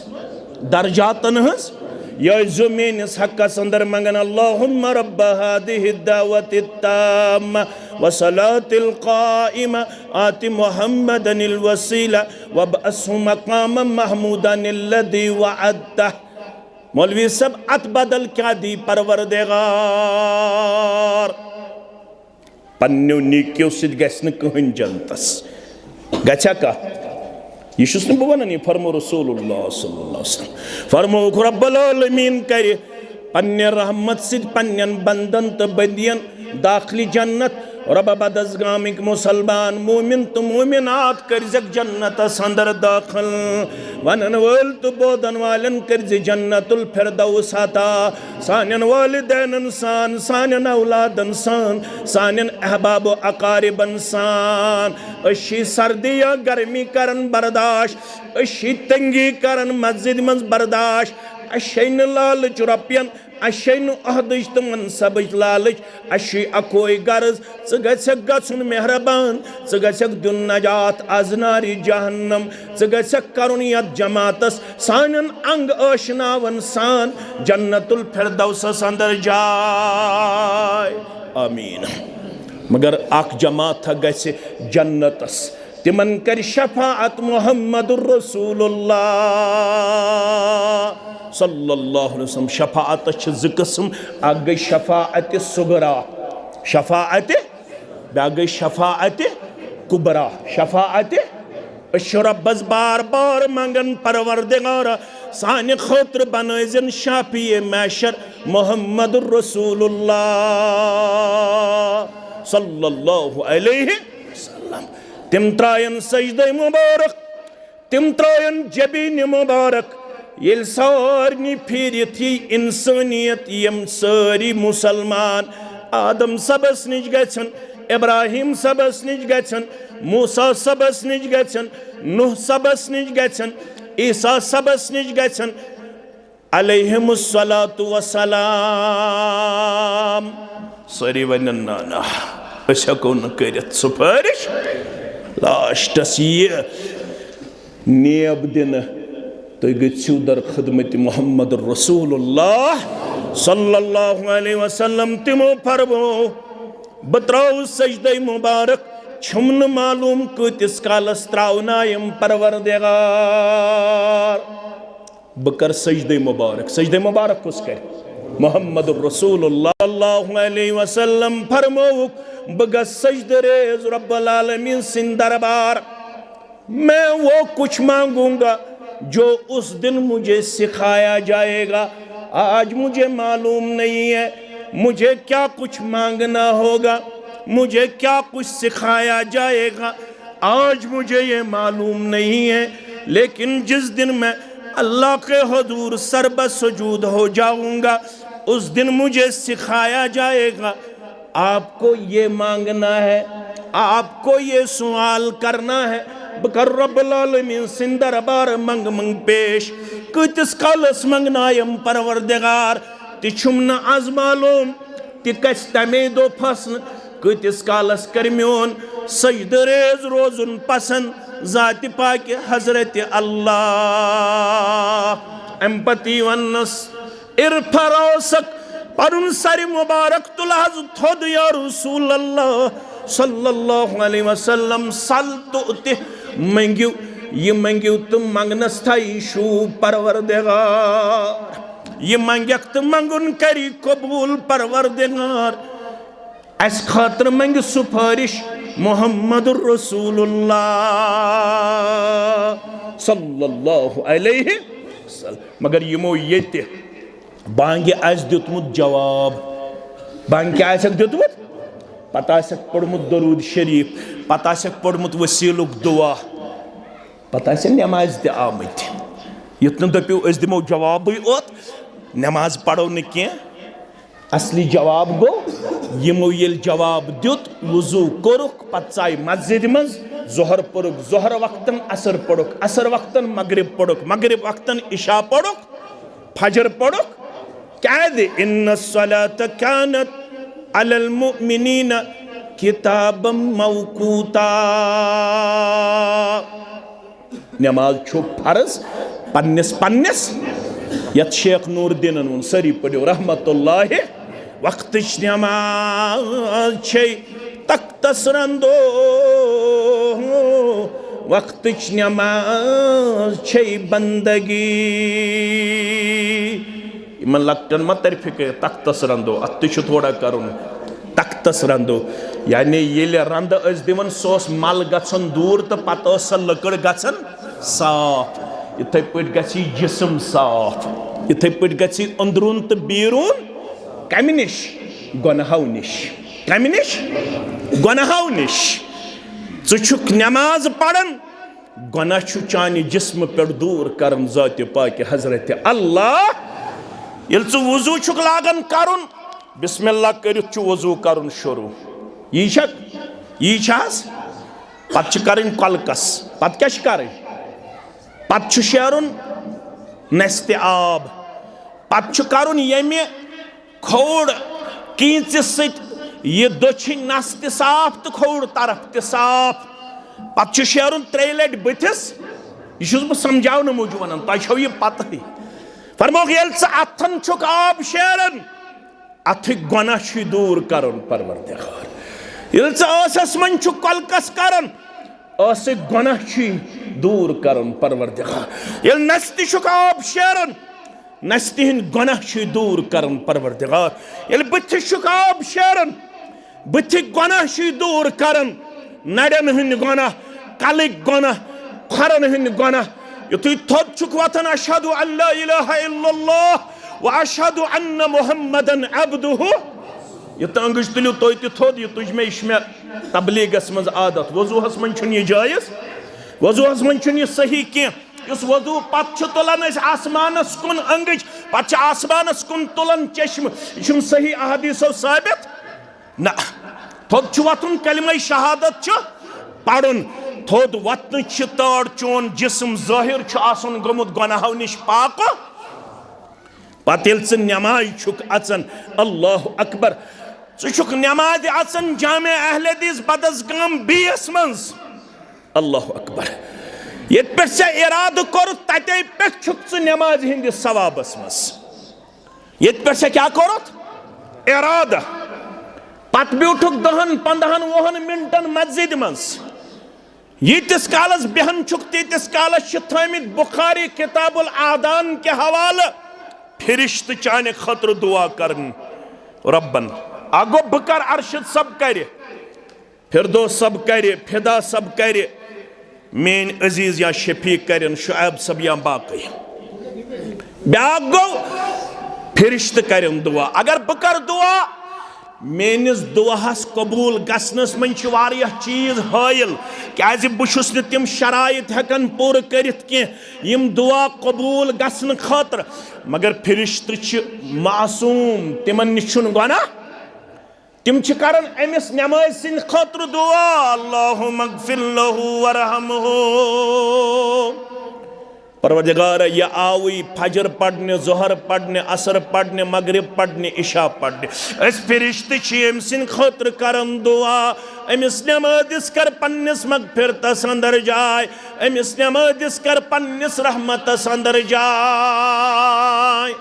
दर्जातन हंस ये ज़मीनिस हक़्क़स अंदर मंगन अल्लाहुम्मा रब्ब हादिहि दावति ताम्मा व सलातिल क़ाइमा आति मुहम्मदनिल वसीला व बअसहु मक़ामम महमूदन लदी वअदतह। मौलवी सब अत बदल क्या दी परवरदिगार पन्नु नीक्यो सिद गस्न कहन जनतस गचा का ये शुस न बवन ये फरमो रसूलुल्लाह सल्लल्लाहु अलैहि वसल्लम फरमो रब्बुल आलमीन करे पन्ने रहमत सिद पन्नन बंदन त बंदियन दाखिली जन्नत रब बदस गामिक मुसलमान मोमिन तो मोमिनात करजक जन्नत अंदर दाखिल वनन वल तो बोदन वालन करज जन्नतुल फिरदौस अता सानन वालिदैन सान सानन औलादन सान सानन अहबाब अकारिब सान अशी सर्दी या गर्मी करन बर्दाश्त अशी तंगी करन मस्जिद मंज बर्दाश्त अशैन लालच रपियन अशैन अहदज तो मनसबज लालच अशी अकोई गर्ज च गन मेहरबान च दुन नजात अजनारी जहन्नम च करुन यत जमातस सानन अंग आशनावन सान जन्नतुल फिरदौसस अंदर जाय आमीन। मगर अख जमात गस जन्नतस तिमन कर शफाअत मुहम्मदुर रसूलुल्लाह सल्लल्लाहु अलैहि वसल्लम। शफाअत ज किस्म अख गई शफाअत सुगरा शफाअत बया गई शफाअत कुबरा शफाअत रब्बस बार बार मंगन परवरदिगार सानि खतर बनैजन शाफिए महशर मुहम्मदुर रसूलुल्लाह सल्लल्लाहु अलैहि वसल्लम। तिम त्रायन सजदे मुबारक तिम त्रायन जबीन मुबारक ये सारनी फिरत इंसानियत यम सारी मुसलमान आदम सबस निज गछन इब्राहिम सबस निज गछन मूसा सबस निज गछन नूह सबस निज गछन ईसा सबस निज गछन अलैहिमुस्सलातु वस्सलाम सारी वनन नाना अशको न करत सुपारिश लास्टस ये नेब दिन तो गो दर खिदमत मुहम्मद रसूलुल्लाह सल्लल्लाहु अलैहि वसल्लम तिमो फरमो बत्राउ सजदे मुबारक छुमन मालूम कतिस कालस त्रावनायम परवरदिगार बकर सजदे मुबारक कुस कर मुहम्मद रसूलुल्लाह सल्लल्लाहु अलैहि वसल्लम फरमो बग सजदे रेज रब्बुल आलमीन सिन दरबार मैं वो कुछ मांगूंगा जो उस दिन मुझे सिखाया जाएगा। आज मुझे मालूम नहीं है मुझे क्या कुछ मांगना होगा मुझे क्या कुछ सिखाया जाएगा आज मुझे ये मालूम नहीं है। लेकिन जिस दिन मैं अल्लाह के हुजूर सरब सुजूद हो जाऊंगा उस दिन मुझे सिखाया जाएगा आपको ये मांगना है आपको ये सवाल करना है। बकर रब्बुल आलमीन सिन दरबार मंग मंग पेश कतिस कालस मंगनायम परवरदिगार तिछुम न आज मालूम ति कस तमे दो फसन कतिस कालस कर म्योन सजदे रेज रोजुन पसंद जाति पाक हजरत अल्लाह एम्पति वन्नस इरफरासक परुन सर मुबारक तुलहज थोद या रसूल अल्लाह सल्लल्लाहु अलैहि वसल्लम सल तो मंगियो ये मंगियो तुम मंगनस था ईशु परवरदिगार ये मंगक तो मंगुन करी कबूल परवरदिगार अस खातर मंग सुपारिश मुहम्मदुर रसूलुल्लाह सल्लल्लाहु अलैहि वसल्लम। मगर यमो ये बांगे आज दितमुत जवाब बांग क्या दितमुत पता पढ़मुत दरूद शरीफ पता पढ़मुत वसीलुक दुआ पता नमाज ते आमत युत दपो दिमो जवाब ओत नमाज पढ़ो न असली जवाब गो यमो येल जवाब दित वुजू कोरुक पत्साय मस्जिद मज जोहर पढ़ुक जोहर वक्तन असर पढ़ुक असर वक्तन मगरिब पढ़ुक मगरिब वक्तन इशा पढ़ुक फजर पढ़ुक क्या दे इन्नस्सलात कानत अलल मुमिनीना किताबम मौकूता नमाज छो फर्ज पन्निस पन्निस यत शेख नूरुद्दीन वोन सरी पढ़ो रहमतुल्लाहि वक्त नमाज छे तख्तस रंदो वक्त नमाज छे बंदगी इमन लक्टन मत तरफिक तख्तस रंदो अत थोड़ा करुन तख्तस रंदो यानी ये रंद दिवन सोस मल गन दूर तो पत लकड़ गन साफ इथे पे गि जिस्म साफ इथे पे गि अंदरून तो बीरून कम निश गुनाहों निश कम निश गुनाहों निश ज़ुक नमाज पढ़न गुनाह चानि जिस्म पे दूर कर ज़ात पाक हजरत अल्लाह ये वजू छुक लागन करुन बिस्मिल्लाह करित वजू करुन शुरू यी पत करें कलकस पत क्या करें पत शेरुन नस्त आब पत करुन यमे खोड़ कीच सह दछिन नस त साफ तो खोड़ तरफ त साफ पत शेरुन 3 लट बथिस यह समझाने मूजूब वन तुम यह पत फरमोक ये अथन छुक आब शेरन अथ गुनाह दूर करन परवरदिगार ये मन कलकस करन गुनाह दूर करन परवरदिगार ये नस्त आब शेरन नस्त हिंद गुनाह दूर करन परवरदिगार ये बथिस आब शेरन बथि गुनाह दूर करन नड़न हिंद गुनाह कलिक गुनाह खरन हिंद गुनाह युथु थोद छुक वतन अशहदु अल्ला इलाहा इल्लल्लाह व अशहदु अन्न मुहम्मदन अब्दुहु ये अंगज तुलु तोय त थोद ये तुझ में इश्मे तबलीगस मज आदत वजूहस मन छुन ये जायज वजूहस मन छुन ये सही के इस वजू पत छ तुलन आसमानस कुन अंगज पत छ आसमानस कुन तुलन चश्म ये सही अहदीसो साबित ना थोद छ वतन कलिमा शहादत छ पढ़ुन थोद वतन तड़ चोन जिस्म जाहिर आसन गोमुत गुनाहों निश पाक पत नमाज छुक अचन अल्लाह अकबर छुक नमाज अचन जामे अहले हदीस बदसगाम बीस मज अल्लाह अकबर ये पे इराद कोर तते पे छुक नमाज हिंदिस सवाबस मज ये पे क्या कोरुत इरादा पत ब्यूठुक 10-15 मिनटन मस्जिद मज यीतिस कालस बेहन छुक तीतिस कालस थमित बुखारी किताबुल आदान के हवाले फिरिश्त चाने खतर दुआ करन रब्बन आगो बकर अरशद सब करे फिरदौस सब करे फिदा सब करे मेन अजीज या शफीक करन शुएब सब या बाकी ब्याक गो फिरिश्त करन दुआ अगर बकर दुआ मेनिस दुआहस कबूल गसनस मन चीज हायल क्या बहुस तिम शराइत हेकन पूर करित किम दुआ कबूल गसन खातर मगर फिरिश्त मासूम तिमन निश गुनाह तिम करन अमिस नमाज सिंद खातर दुआ अल्लाहुम्मा अगफिर लहू वरहमहू परवरदिगार यह आवी फजर पढ़ने ज़ोहर पढ़ने असर पढ़ने मगरिब पढ़ने इशा पढ़ने अस फिरिश्ते अम सिंद खातर करन दुआ अमिस नमाज़िस कर पन्निस मगफिरतस अंदर जाय अमिस नमाज़िस कर पन्निस रहमतस अंदर जाय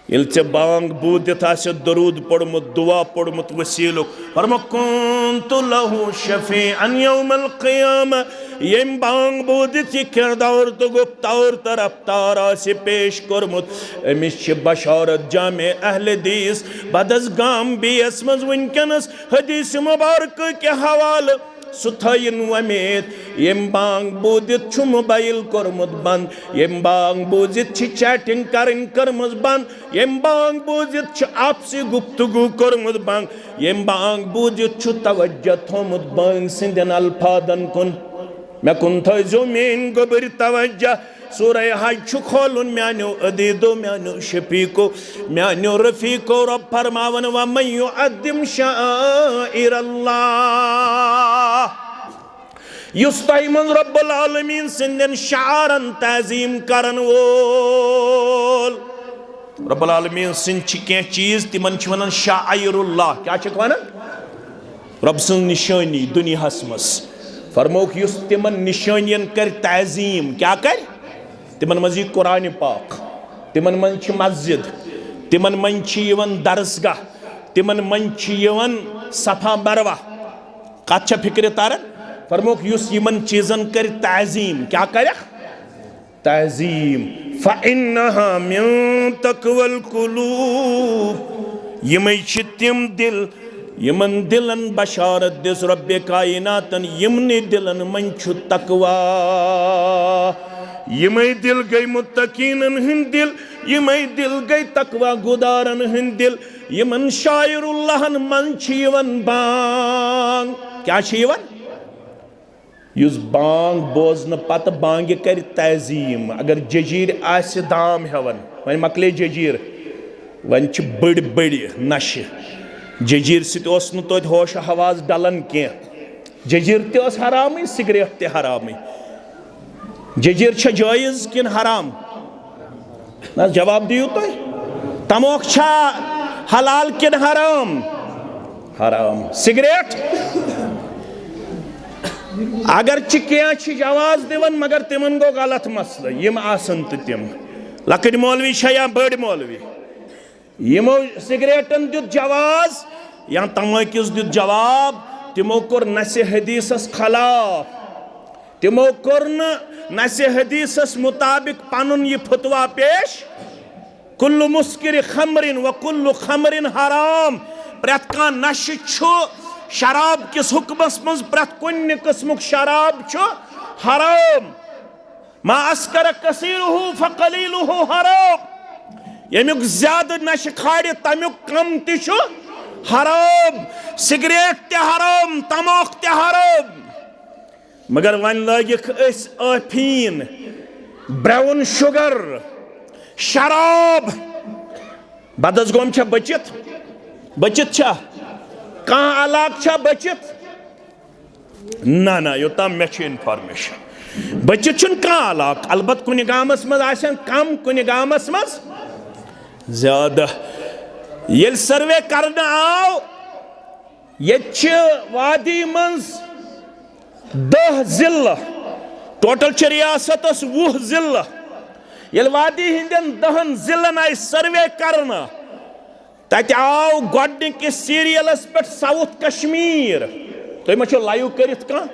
यिल चे बांग बूदित आसे दरूद पढ़मुत दुआ पढ़मुत वसीलुक फरमा कुन्तु लहू शफीअन यौमल क़ियामा यम बांग बूदित किरदार तो गुफ्तार तरफ्तार आसे पेश करमुत अमिश बशारत जामे अहले हदीस बदसगाम बीएस मज वनकनस हदीस मुबारक के हवाले सुथाइन वमेद यम बांग बूदित छु मोबाइल करमुत बंद यम बांग बूदित छि चैटिंग करन करमुत बंद यम बांग बूदित छि आपसी गुफ्तगू करमुत बंद यम बांग बूदित छु तवज्जो थोमुत बांग सिंदन अल्फादन कुन मैं कुन थो मेन गोबर तवज्जो सूरह हज खोलन म्यानो अदीदो म्यानो शफीको म्यानो रफीको रब फरमावन व मन युअद्दिम शाइर अल्लाह युस तयमन रब्बुल आलमीन सिंदन शारन ताजीम करन वोल रब्बुल आलमीन सिंद के चीज तिमन वनान शाइरुल्लाह क्या वनान रब सिंद निशानी दुनियास मस फरमोक युस तिमन निशानियन कर ताजीम क्या कर तिमन मजी कुरान पाक तिमन मन छ मस्जिद, तिमन मन छ यवन दरसगाह, तिमन मन छ यवन सफा मरवा। कत छ फिक्र तारन? फरमोक युस यमन चीजन कर ताजीम, क्या करे? ताजीम। फ़इन्नहा मिन तक़वल क़ुलूब, यमै छ तिम दिल यमन दिलन बशारत दिस रब्बे कायनातन यमने दिलन मन छ तकवा। यमै दिल गई मुत्तकीनन हिंद दिल, यमै दिल गई तकवा गुदारन हिंद दिल। यमन शायरुल्लाहन मन छ यवन बांग, क्या छ यवन? युस बांग बोजन पत बांग कर तजीम। अगर जजीर आस दाम हेवन, वन मकले जजीर, वन छ बड़ बड़ नशे। जजीर सत तो होश हवाज डलन क्या, जजीर तस हराम, सिगरेट ते हराम। जजीर छ जायज किन हराम? ना जवाब दियो तो। तमोक छा हलाल किन हराम? हराम। सिगरेट अगर क्या जवाज दिवन मगर तिमन गो गलत मसल। यम आसन तो तिम लकड़ मौलवी या बड़ मौलवी, यमो सिगरेटन दुत जवाज या तमाकिस दुत जवाब। तिमो कोर नसे हदीसस खिलाफ, तिमो कोर नसे हदीसस मुताबिक पनुन ये फतवा पेश। कुल्लु मुस्किर खमरिन व कुल्लु खमरिन हराम। प्रत कां नशे शराब किस हुक्मस मज प्रत कुन किस्मुक शराब हराम। मा अस्कर कसीरुहु फकलीलुहु हराम। यमुक ज्यादा नशे खाड़ तमुक कम तु हराम। सिगरेट ते हराम, तमाक ते हराम। मगर वन लगिक अफीन, ब्राउन शुगर, शराब। बदस गोम छा बचित, बचित छा कहाँ अलाक छा बचित? ना ना योताम मे इन्फॉर्मेशन बचित छुन कहाँ अलाक। अलबत कुन गामस मज आसन कम, कुन गामस मज ज्यादा। ये सर्वे करना आओ, ये वादी मज 10 जिला, टोटल छ रियासतस 20 जिला। ये वादी हिंदन 10 जिलन आई सर्वे करना, तत आव गोडनिकिस सीरियलस पे साउथ कश्मीर। तुम मा लाइव करित कह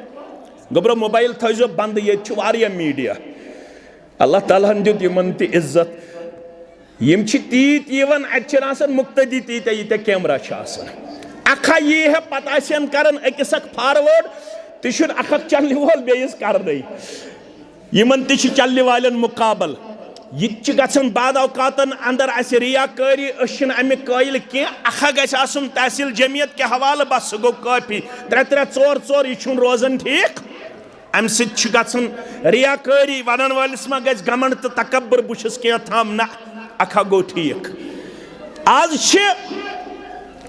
गोब्रो मोबाइल थो बंद, ये मीडिया। अल्लाह ताला दित यमन त इज्जत। यम तीत यवन अत मुक्तदी तीत ये कैमरा अखा यी है पता कर अकिस फॉरवर्ड तुन अख चलने वोल बेस कर यमन तलने वालन मुकाबल। यह गन बाद अवकातन अंदर अस रियाकारी अमिक कायल कह अखा गन तहसील जमियत के हवाले बस सह गो काफी। 3-3 4-4 यह रोजान ठीक। अम सन रियाकारी वन वालिस मा गज घमंड तो तकबर बुछस क्या थाम ना अखा गो ठीक। आज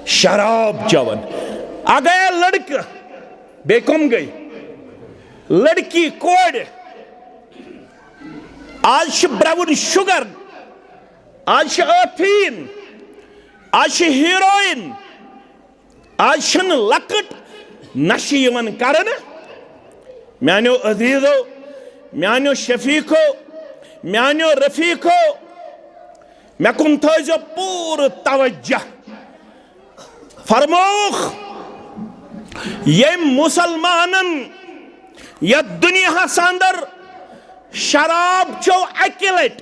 शराब चवन आ गया लड़का बे कम गई लड़की कोड़। आज ब्राउन शुगर, आज अफीन, आज हीरोइन, आज लकट नशे कर। म्यानो अजीजो, म्यानो शफीको, म्यानो रफीको, मे कुन थो पूर तवज्जो। फरमोख ये मुसलमानन या दुनिया अंदर शराब चो अकि लट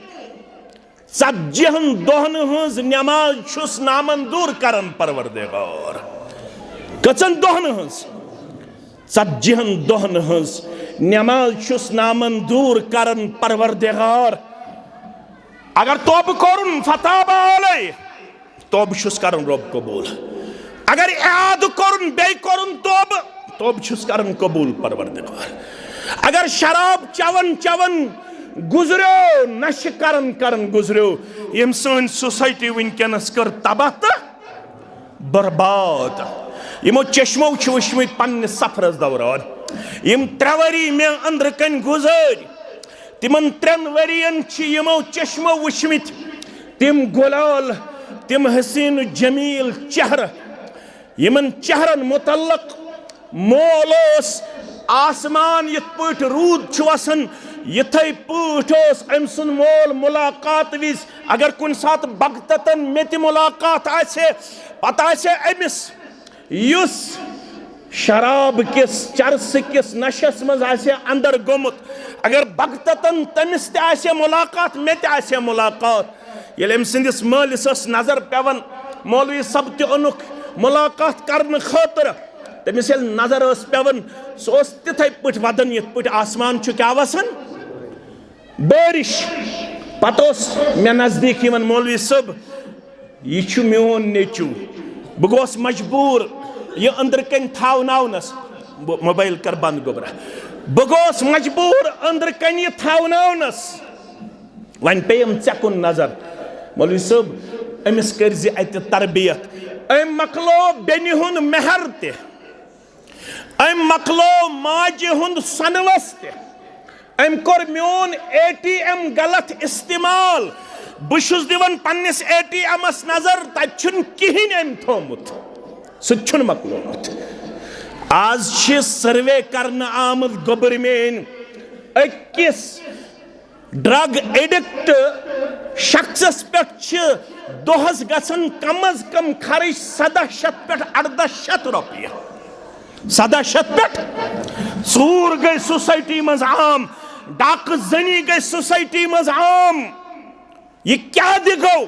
40 दोहन हज नमाज छुस नामंजूर करन परवरदिगार। कचन दोहन हज 40 दोहन हज नमाज छुस नामंजूर करन परवरदिगार। अगर तोब करुन फताबा अलय तोब छुस करन रब कबूल। अगर याद करुन बे करुन तोब छुस करन कबूल परवरदिगार। अगर शराब चवन चवन गुजरो नश करन करन गुजरो यम सन सोसाइटी वनकनस कर तबाह तो बर्बाद। यमो चश्मो वुचमत पन्ने सफरस दौरान यम 3 वरी मे अंदर कन गुजर। तिमन 3 वरियन यमो चश्मो वुचमत तिम गुलाल तिम हसीन जमील चेहरा। यमन चेहरन मुतल्लक मोलोस आसमान यथ पट रूद वसन यथे पट अम सुन मोल मुलाकात विज अगर कुन सात बगततन मे ते मुलाकात आसे पता आसे अमिस युस शराब किस चरस किस नशस मज आसे अंदर गोमुत अगर बगततन तमिस ते आसे मुलाकात मे ते आसे मुलाकात येले अम सिंदिस मालिस अस नजर पेवन मौलवी सब ते ओनुक मुलाकात करने खातिर तमिस येल नजर अस पेवन सो तिथे पट वदन यथ पट आसमान छु क्या वसन बारिश पतोस मे नजदीक यवन मौलवी सब यह छु मोन नेचू बह गोस मजबूर यह अंदर कन थावनावनस मोबाइल कर बंद गोबरा बह गोस मजबूर अंदर कन यह थावनावनस वन पेयम चकुन नजर मौलवी सब अमिस करज अत तरबियत अम मकलो बेनि हुंद मेहर ते अम मकलो माज हुंद सनवस ते अम कोर मोन ATM गलत इस्तेमाल बुशुस दिवन पन्निस ATMस नजर तछुन किहिन अम थोमुत सुन मकलोमुत आज छ सर्वे करन आमद गोबरमेन अकिस ड्रग एडिक्ट शख्सस पे दोहस गसन कम अज कम खर्च 1700 पे 1800 रुपये 1700 पे सूर गई सोसाइटी मज आम डाक जनी गई सोसाइटी मज आम यह क्या दिगो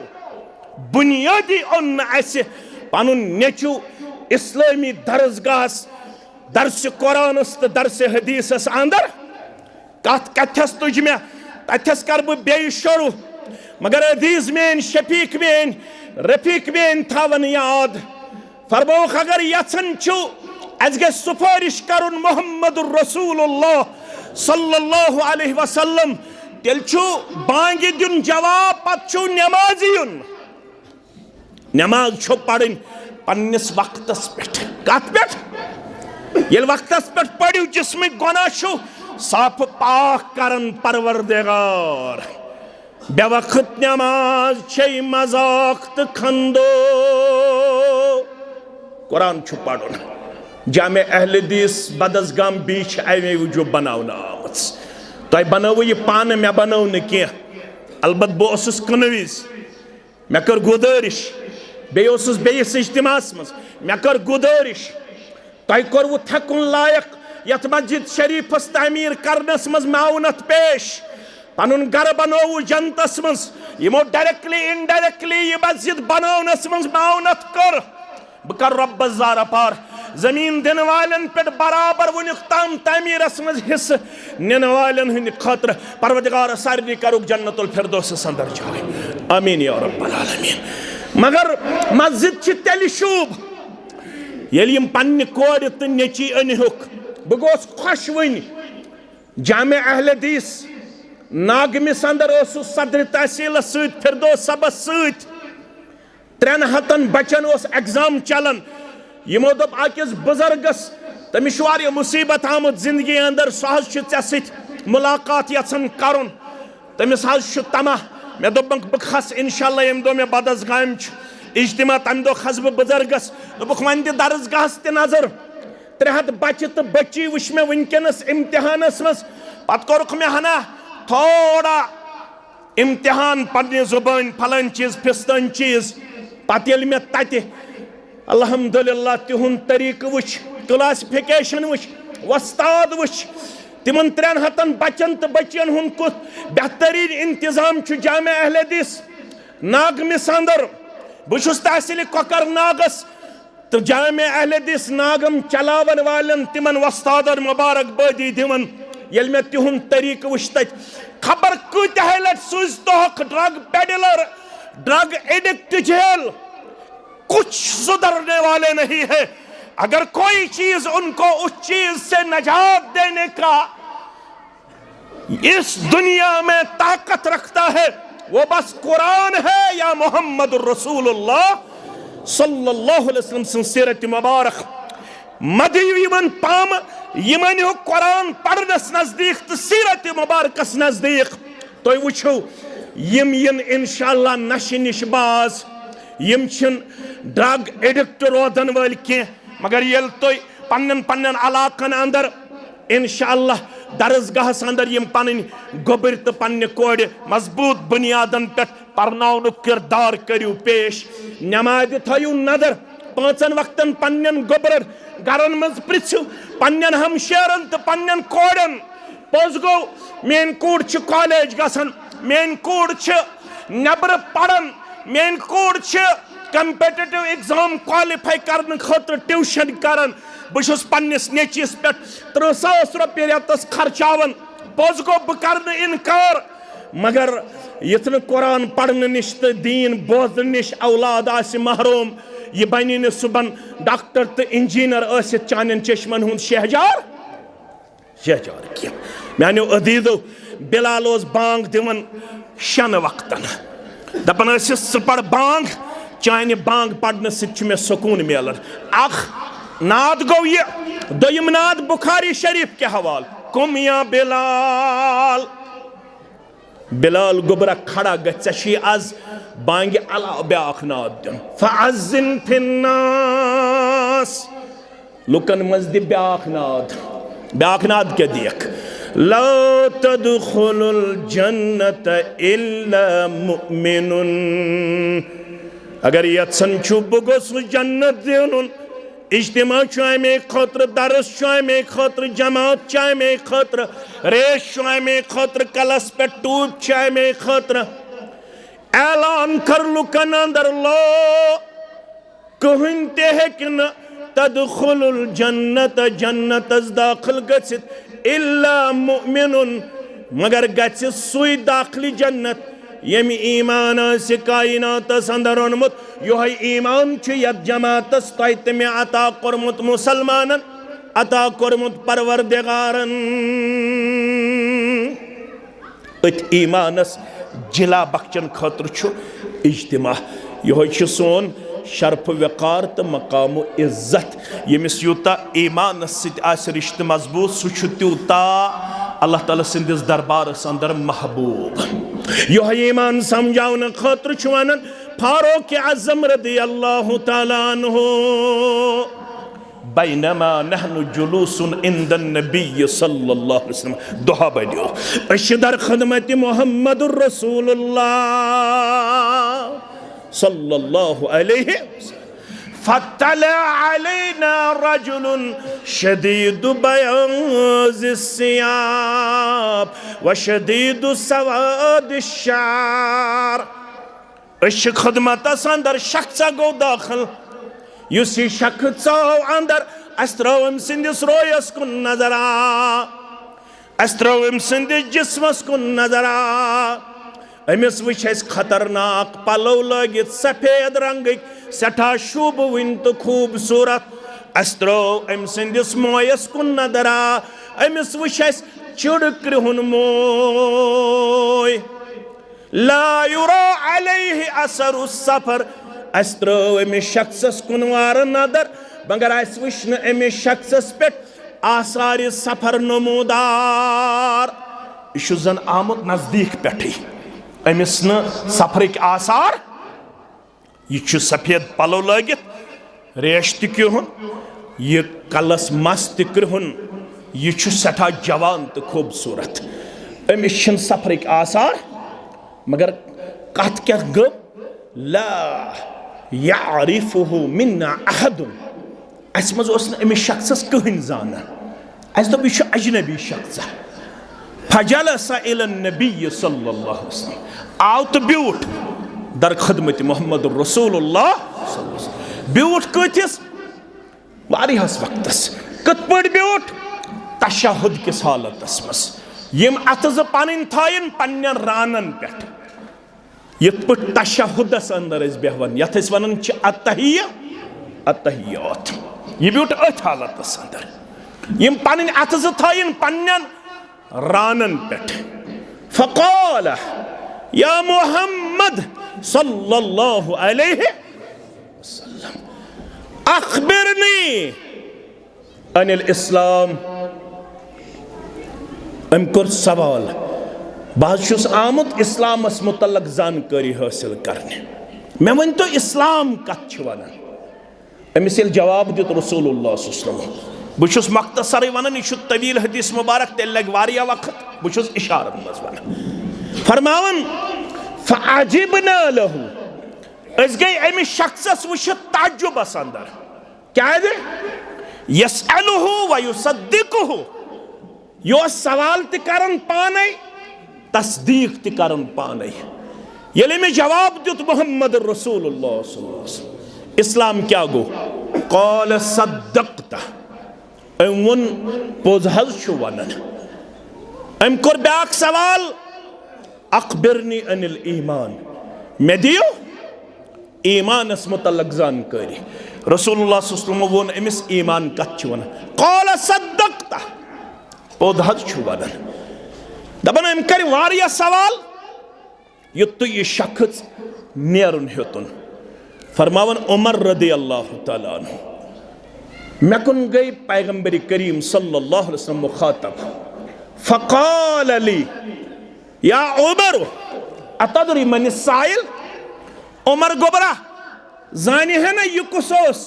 बुनियादी ओन ऐसे पनुन नेचू इस्लामी दरसगाहस दरस कुरानस तो दरस हदीसस अंदर कथ कथस तुझ में तथस कर बे शुरू मगर अदीज मेन शफीक मेन रफीक मेन थावन याद फरमोख अगर यचन छु अज गे सुफारिश करुन मोहम्मद रसूलुल्लाह सल्लल्लाहु अलैहि वसल्लम तेल छु बांगी दिन जवाब पत छु नमाज युन नमाज छु पढ़न पन्निस वक्तस पेट कत पेट येल वक्तस पेट पढ़ियो जिसमें गुनाह छु साफ पाक करन परवरदिगार बेवक्त नमाज छे मजाक तो खंदो कुरान छु पढ़ुन जामे अहले हदीस बदसगाम बीच अमे वजूब बनावना आमत तुम बनाव यह पान मे बनाव न कह अलबत बस कनवीज मे कर गुजारिश बेस इज्तिमास मज मे कर गुजारिश तुम कर्व थकुन लायक यथ मस्जिद शरीफस तामीर करनस मज माउनत पेश पनुन घर बनोव जनतस मज यमो डायरेक्टली इनडायरेक्टली यह मस्जिद बनौनस मज माउनत कर बह कर रब्बस ज़ारा पार जमीन दिन वालन पे बराबर वुनिक ताम तामीरस मज हिस्स निन वालन हंद खतर परवरदिगार सारनी करुक जन्नतुल फिरदौस अंदर जाए आमीन या रब्बल आलमीन मगर मस्जिद छि तेल शूब येल यम पन्ने कोर तो नेची अनहुक बह गोस खुश वन जामे अहले हदीस नागमिस अंदर सदर तहसील सत फिरदौस सबस सत 300 बचन एग्जाम चलान यमो दोप अकिस बुजुर्गस तमिस मुसीबत आमुत जिंदगी अंदर सह े मुलाकात यन कर तमिस तमा मे दोप बह खस इंशाल्लाह यम दो मे बदसगाम इज्तिमा तम दो खस बह बुजुर्गस दोप वन दि दरसगाहस ते नजर 300 बच्चे तो बच्ची वुच मे वनकस इम्तिहानस मज पत कोरुक मे हना थोड़ा इम्तिहान पढ़ने जुबान फलान चीज फिस्तन चीज पत ये मे तत अल्हम्दुलिल्लाह तिहुन तरीक वुच क्लासिफिकेशन वुच वस्ताद वुच तिमन 300 बच्चन तो बच्चियन हुन कुछ बेहतरीन इंतजाम जामे अहले हदीस नागमिस अंदर बहु तहसील कोकर नागस तो जामे अहले हदीस नागम चलावन वालन तिमन वस्तादन मुबारकबादी दिवन ये मे तिहुन तरीक वुच तत खबर कह लट सूज तोहक drug peddler drug addict jail कुछ सुधरने वाले नहीं है अगर कोई चीज उनको उस चीज से निजात देने का इस दुनिया में ताकत रखता है वो बस कुरान है या मोहम्मद रसूलुल्लाह सल्लल्लाहु अलैहि वसल्लम सीरत मुबारक मदीवन पाम यमन हो कुरान पढ़नस नजदीक तो सीरत मुबारकस नजदीक तो वुचो यम इन इंशाअल्लाह नशे निश बाज यम ड्रग एडिक्ट रोदन वाल कह मगर ये तुम पन्न पन्न इलाकन अंदर इंशाअल्लाह दरसगाहस अंदर यम पन गोबर तो पन्ने कोड़ मजबूत बुनियादन पे परनाउन किरदार करियो पेश नमाज थयु नदर 5 वक्तन पन्न गोबर गरन मज पृथ्यू पन्न हमशेरन तो पन्न कोड़न पोज गो मेन कूड़ कॉलेज गसन मेन कूड़ नबर पढ़न मेन कूड़ कंपेटिटिव एग्जाम क्वालिफाई करने खतर ट्यूशन करन बहुस पन्निस नेचिस पे 30,000 रुपये रेतस खर्चावन पोज गो बह कर इनकार मगर युथ कुरान पढ़ने निश तो दीन बोजन निश औलाद आसि महरूम यह बनी न सुबन डॉक्टर तो इंजीनियर आसित चानन चश्मन हुंद शहजार क्या मानो अदीदो बिलाल बांग दिवन 6 वक्तन दपन पढ़ बांग चाने बांग पढ़ने मे सुकून मिलन अख नाद गो ये दोयम नाद बुखारी शरीफ के हवाल कुम या बिलाल बिलाल गुबरा खड़ा गि आज बांगे अलाव ब्याख नाद दिन फअज़्ज़िन फिन्नास लुकन मज दि ब्याख नाद के देख ला तदखुलुल जन्नत इल्ला मुमिनुन अगर यत्सन छु बगोस जन्नत दिनुन इज्तिमा मे खतर दरस मे खतर जमात मे खतर रेश मे खतर कलस पे टूब मे खतर ऐलान कर लुकन अंदर लो कहन ते हेकिन तदखुलुल जन्नत जन्नत दाखिल गसित इल्ला मुमिनुन मगर गसि सुई दाखिल जन्नत यम ईमान से कायनातस अंदर ओनमुत यो ईमान यत जमातस तय मे अता कोरमुत मुसलमानन अता कोरमुत परवरदिगारन अत ईमानस जिला बख्चन खतर इज्तिमा यो सोन शर्फ वकार तो मकाम इज्जत यमिस यूता ईमान रिश्त मजबूत सह त्यूता अल्लाह ताला सिंदिस दरबारस अंदर महबूब यो ईमान समझावन खतर वन फारूक आज़म रज़ियल्लाहु ताला अन्हु बैनमा नहनु जुलूसुन इंदन नबी सल्लल्लाहु अलैहि वसल्लम दुहा बदियो अशदर खदमत मुहम्मदुर रसूलुल्लाह सल्लल्लाहु अलैहि फतला अलैना रजुलुन शदीदु बयाज़िस सियाब व शदीदु सवादिश शार अश खदमतस अंदर शख्स गो दाखिल युस शख्स अंदर अस्त्रवम सिंदिस रोयस कुन नजरा अस्त्रवम सिंदिस जिस्मस कुन नजरा अमिस वुच खतरनाक पलव लगित सफेद रंग सठा शुभ वन तो खूबसूरत अस्त्रो अम सिंदिस मोयस कुन नजरा अमिस वुच चिड़ कृहुन मोय ला युरा अलैहि असरु सफर अस्त्रो अमिस शख्सस कुन वार नदर मगर अस वुच अमिस शख्सस पे आसार सफर नमूदार यह जन आमुत नजदीक पे अमिस न सफरक आसार यह सफेद पलो लगित रेश तुन यह कलस मस तुन यह सठा जवान तो खूबसूरत अमिस सफरक आसार मगर कत क्या गो ला यारिफुहु मिन्ना अहदुन अस मज अमिस शख्सस कहन जान अस दोप यह अजनबी शख्स फजलसा इलन नबी सल्लल्लाहु अलैहि वसल्लम आव तो ब्यूट दर खदमत मोहम्मद रसूलुल्लाह ब्यूट कथिस वारिहस वक्तस कत पड़ ब्यूट तशहुद किस हालतस मस यम अतज पन थायन पन्न रानन पे यत पट तशहुदस अंदर बेहवन यथ वन अतहिया अतहियात यह ब्यूट अथ हालतस अंदर यम पन अतज थायन पन्न रानन पे फ़क़ाल या मुहम्मद सल्लल्लाहु अलैहि वसल्लम अख़बिरनी अनिल इस्लाम अम कर सवाल बस आमुत इस्लामस मुतल्लक जानकारी हासिल करने मे वन तो इस्लाम कत वन अमिस जवाब दित रसूलुल्लाह सल्लल्लाहु अलैहि वसल्लम बुशुस मख्तसर वनन यह तवील हदीस मुबारक तेल लग वारिया वक्त बुशुस इशारत मज वन फरमावन फअजिबना लहु अस गई अमिस शख्सस वुच ताज्जुबस अंदर क्या है यसअलुहु व युसद्दिकुहु यो सवाल त करन पाने तस्दीक त करन पाने येले में जवाब दुत मोहम्मद रसूलुल्लाह सल्लल्लाहु अलैहि वसल्लम इस्लाम क्या गो क़ाल सद्दक़ता वन पोज हज वनन अम कोर ब्याक सवाल अखबिरनी अनिल ईमान मे दियो ईमानस मुतल्लक जानकारी रसूलुल्लाह सल्लल्लाहु अलैहि वसल्लम वोन अमिस ईमान कत वन क़ाल सद्दक़ता पोज हज वनन दपन अम कर वारिया सवाल युत यह शख्स नेरुन हेतुन फरमावन उमर रदियल्लाहु तआला अन्हु मकुन गई पैगंबर करीम सल्लल्लाहु अलैहि वसल्लम मुखातब फ़क़ाल ली या उमर अतदरी मन साइल उमर गोबरा जानी है ना यह कुसोस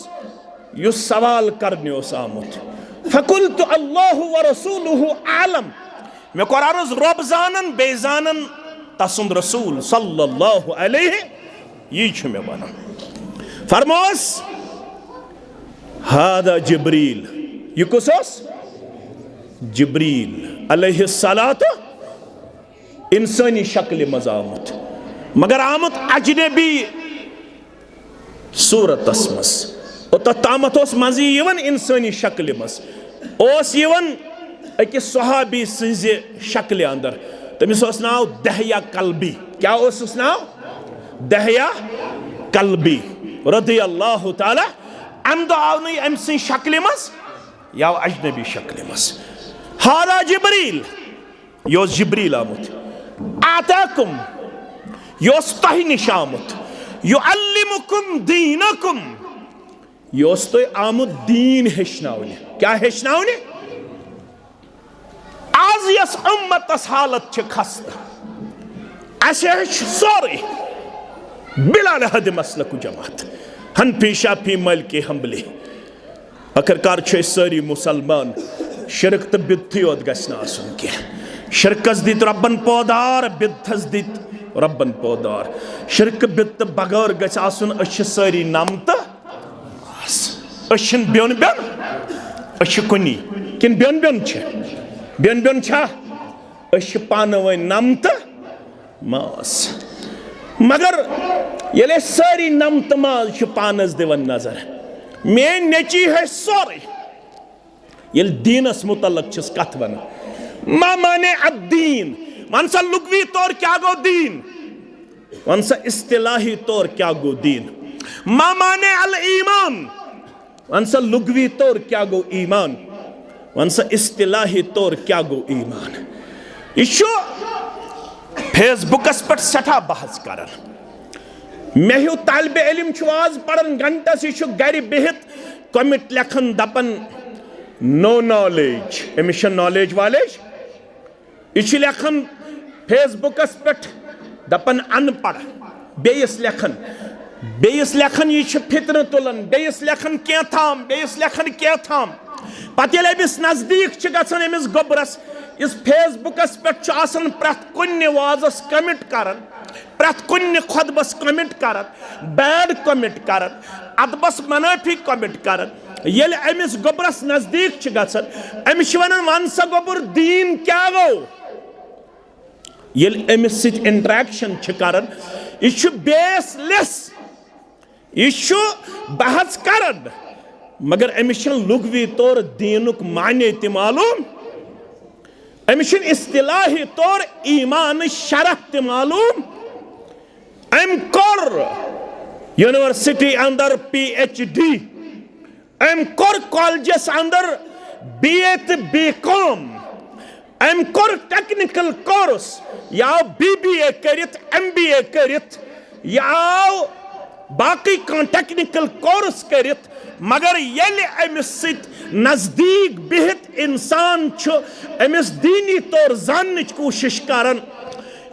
यु सवाल करने आमुत फ़क़ुल्तु अल्लाहु व रसूलुहु आलम मे कोर अर्ज़ रब जानन बे जानन तसुंद रसूल सल्लल्लाहु अलैहि यह मे वनन फरमोस हादा जिब्रील यह कुसोस जिब्रील अलैहिस्सलातु इंसानी शक्ल मज आमुत मगर आमुत अजनबी सूरतस मस तमत मजी इंसानी शक्ल मज अकिस सहाबी सज शक्ल अंदर तमिस नाव दहया कल्बी क्या नाव दहया कल्बी रदियल्लाहु ताला अम दो आव नहीं अम सी शक्ल मज या अजनबी शक्ल मज हादा जिब्रील यो जिब्रील आमुत आताकुम योस तह निश आमुत युअल्लिमुकुम दीनकुम योस तो आमुत दीन हेचनावने क्या हेचनावने आज यस उम्मतस हालत खस्ता सोरे बिला हद मसलक जमात हनफी शाफी मलिकी हम्बली आखिरकार सारी मुसलमान शिरक तो बिदथी योत गसन आसुन कह शिरकस दित रब्बन पौदार बिदथस दित रब्बन पौदार शिरक बिद बगैर गछ आसुन सारी नम तो ब्योन ब्योन कुनी किन ब्योन ब्योन ब्योन ब्योन पान वन नम तो मास मगर ये सारी नम तो माज पानस दिवन नजर मेन नेची है सोरे ये दीनस मुतल्लक कथ वन मा माने अद्दीन वन सा लुगवी तौर क्या गो दीन वन सा इस्तिलाही तौर क्या गो दीन मा माने अल ईमान वन सा लुगवी तौर क्या गो ईमान वन सा इस्तिलाही तौर क्या गो ईमान यह फेसबुकस पे सठा बहस कर मे हूँ तालिब इल्म आज पढ़न घंटस यह गर बिहित कमिट लेखन दपन नो नॉलेज अमिस नॉलेज वालेज यह लेखन फेसबुकस पे दपन अनपढ़ बेस लेखन यह फितन तुलन बेस लेखन क्या थाम बेस लेखन क्या थाम पत अमिस नजदीक गसन अमिस गोबरस इस फेसबुकस पे प्रत कुन्ने वाजस कमिट कर प्रत कुन्ने खुतबस कमिट कर बैड कमिट कर अदबस मनाफी कमिट कर ये अमिस गोबरस नजदीक गसन अमिस वन वन सा गोबर दीन क्या गो ये अमिस सत इंटरेक्शन कर यह बेसलेस यह बहस कर मगर अमिस लुगवी तौर दीनुक माने त मालूम अमिस इस्तिलाही तौर ईमान शरह त मालूम अम कोर यूनिवर्सिटी अंदर PhD अम कोर कॉलेजस अंदर BA तो BCom अम कोर टेक्निकल कोर्स या BBA करित MBA करित या बाकी टेक्निकल कोर्स करित मगर ये अमिस नजदीक बिहित इंसान अमिस दीनी तौर जानने कोशिश करन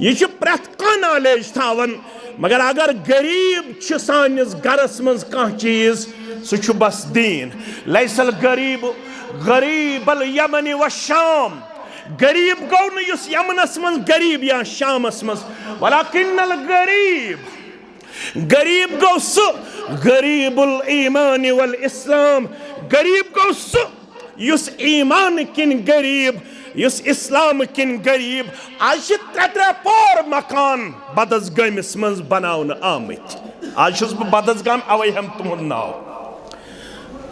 यह प्रत कह नॉलेज थावन मगर अगर गरीब सानिस गरस मज कह चीज सह बस दीन लैसल गरीब गरीब अल यमन व शाम, गरीब गो न युस यमनस मज गरीब या शामस मज, वलाकिन्नल गरीब, गरीब गो सु गरीबुल ईमान वल इस्लाम, गरीब गो सु युस ईमान किन गरीब, युस इस्लाम किन गरीब। आज त्रे पोर मकान बदसगामिस मज बनावन आमत, आज बदसगाम अवे हम तुम नाव,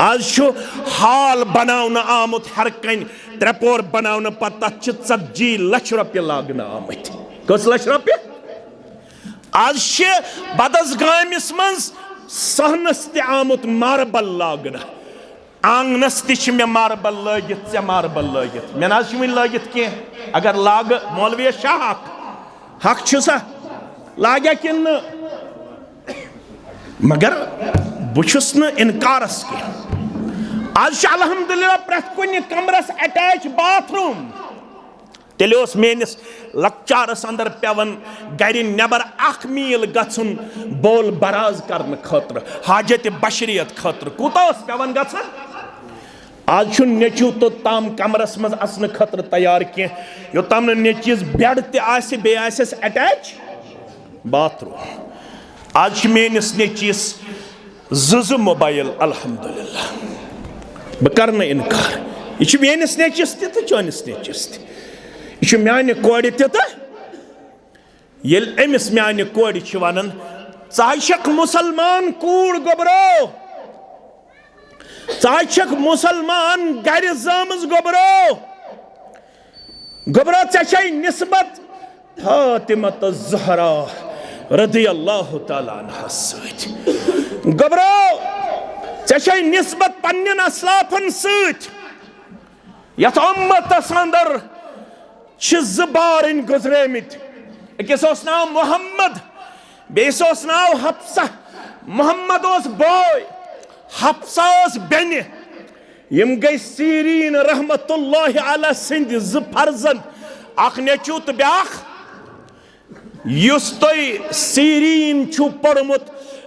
आज हाल बनावन आमुत हर कन त्रे पोर बनावन पत 40 लाख रुपये लागन आमत, कस लाख रुपये। आज बदसगामिस मज सहनस ते आमुत मार्बल लागन, आंगनस ते मे मार्बल लगित, ऐ मार्बल लगित, मे ना वन लगित कह, अगर लाग मौलवी शाह हक सा लाग्या कि मगर बुछुस न इनकारस कह। आज अल्हम्दुलिल्लाह प्रत कुन कमरस अटैच बाथरूम, तेल मेनिस लक्चारस अंदर पेवन गर नबर 1 मील गन बोल बराज करने खतर, हाजत बशरियत खतर कूता पेवन गन। आज नेचू तो ताम कमरस मज असन खतर तैयार कह, योताम नेचिस बेड ते अटैच बाथरूम। आज मेनिस नेचिस 2 मोबाइल अल्हम्दुलिल्लाह, बह कर इनकार, यह मेनिस नेचिस तो चनिस नेचिस यह माने कोड़ तो ये अमिस माने कोड़ वन षक मुसलमान कूड़ गोबरो, षक मुसलमान गर जामज गोबरो, गोबरो ऐ निस्बत फातिमा ज़हरा रज़ियल्लाहु ताला अन्हा सत, गोबरो ऐ निस्बत पन्न असलाफन सत, यथ उम्मतस अंदर बारन गुजरेमित, अकिस नाव मोहम्मद, बेस नाव हफ्सा, मोहम्मद बोय, हफ्सा बेन, यम गई सीरीन रहमतुल्लाहि अलैह सिंध 2 फर्जंद, अख नेचू तो ब्याख, युस तुम सीरीन छु पढ़मुत,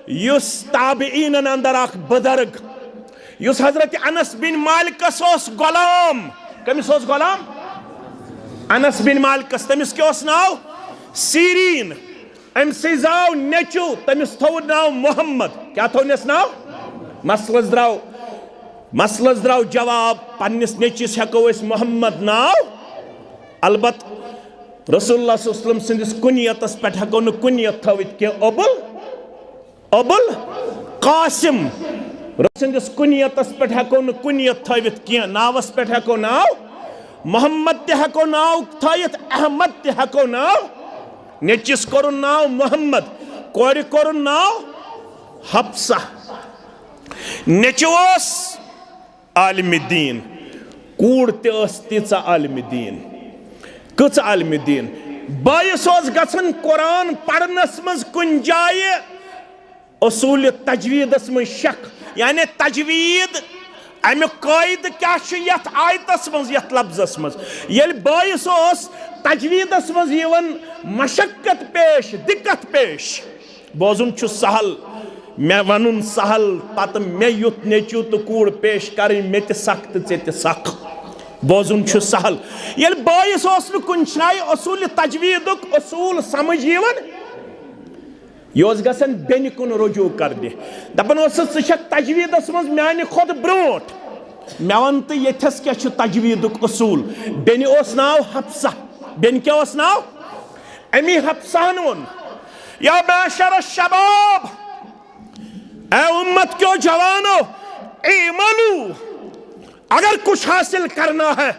युस ताबईन अंदर अख बुजुर्ग, युस हजरत अनस बिन मालिकस गुलाम, कमिस गुलाम अनस बिन मालिकस, तमिस क्या नाव सीरीन, अमस जाव नेचू, तमिस थो नाव मोहम्मद, क्या थोनस नाव, मसलस द्राव जवाब, पन्निस नेचिस हेको मोहम्मद नाव, अलबत रसूलुल्लाह सल्लल्लाहु अलैहि वसल्लम सिंदिस कुनियतस पे हेको न कुनियत थवित के अबुल कासिम, सिंदिस कुनियतस पे हेको न कुनियत थवित के, नावस पे हेको नाव मोहम्मद ते हेको नाव थवित, अहमद ते हेको नाव, नेचिस कोरुन नाव मोहम्मद, कोर कोरुन नाव हफ्सा, नेचुस आलिम दीन, कूड़ तीचा आलिम दीन, कच आलिम दीन, बायस गसन कुरान पढ़नस मज कुन जाय उसूल तजवीदस मज शक, यानी तजवीद अमुक कायद क्या यथ आयतस मज यथ लफ्जस मज, ये बायस तजवीदस मज मशक्कत पेश, दिक्कत पेश, बोजुन छु सहल, मे वन सहल, पत मे युत नेचू तो कूड़ पेश कर, मे सख्त ऐ सख, बोजुन छु सहल, ये बायस कुन जाय उसूल तजवीदुक उसूल समझ यह गसन बेन कुन रुजू कर दे, दपन सक तजवीदस मज माने खुद ब्रोट, मे वन तो यथस क्या तजवीदुक उसूल, बेन नाव हफ्सा, बेन क्या नाव, अमी हफ्सान वोन, या माशर शबाब, ऐ उम्मत क्यों जवानो, इमलू, अगर कुछ हासिल करना है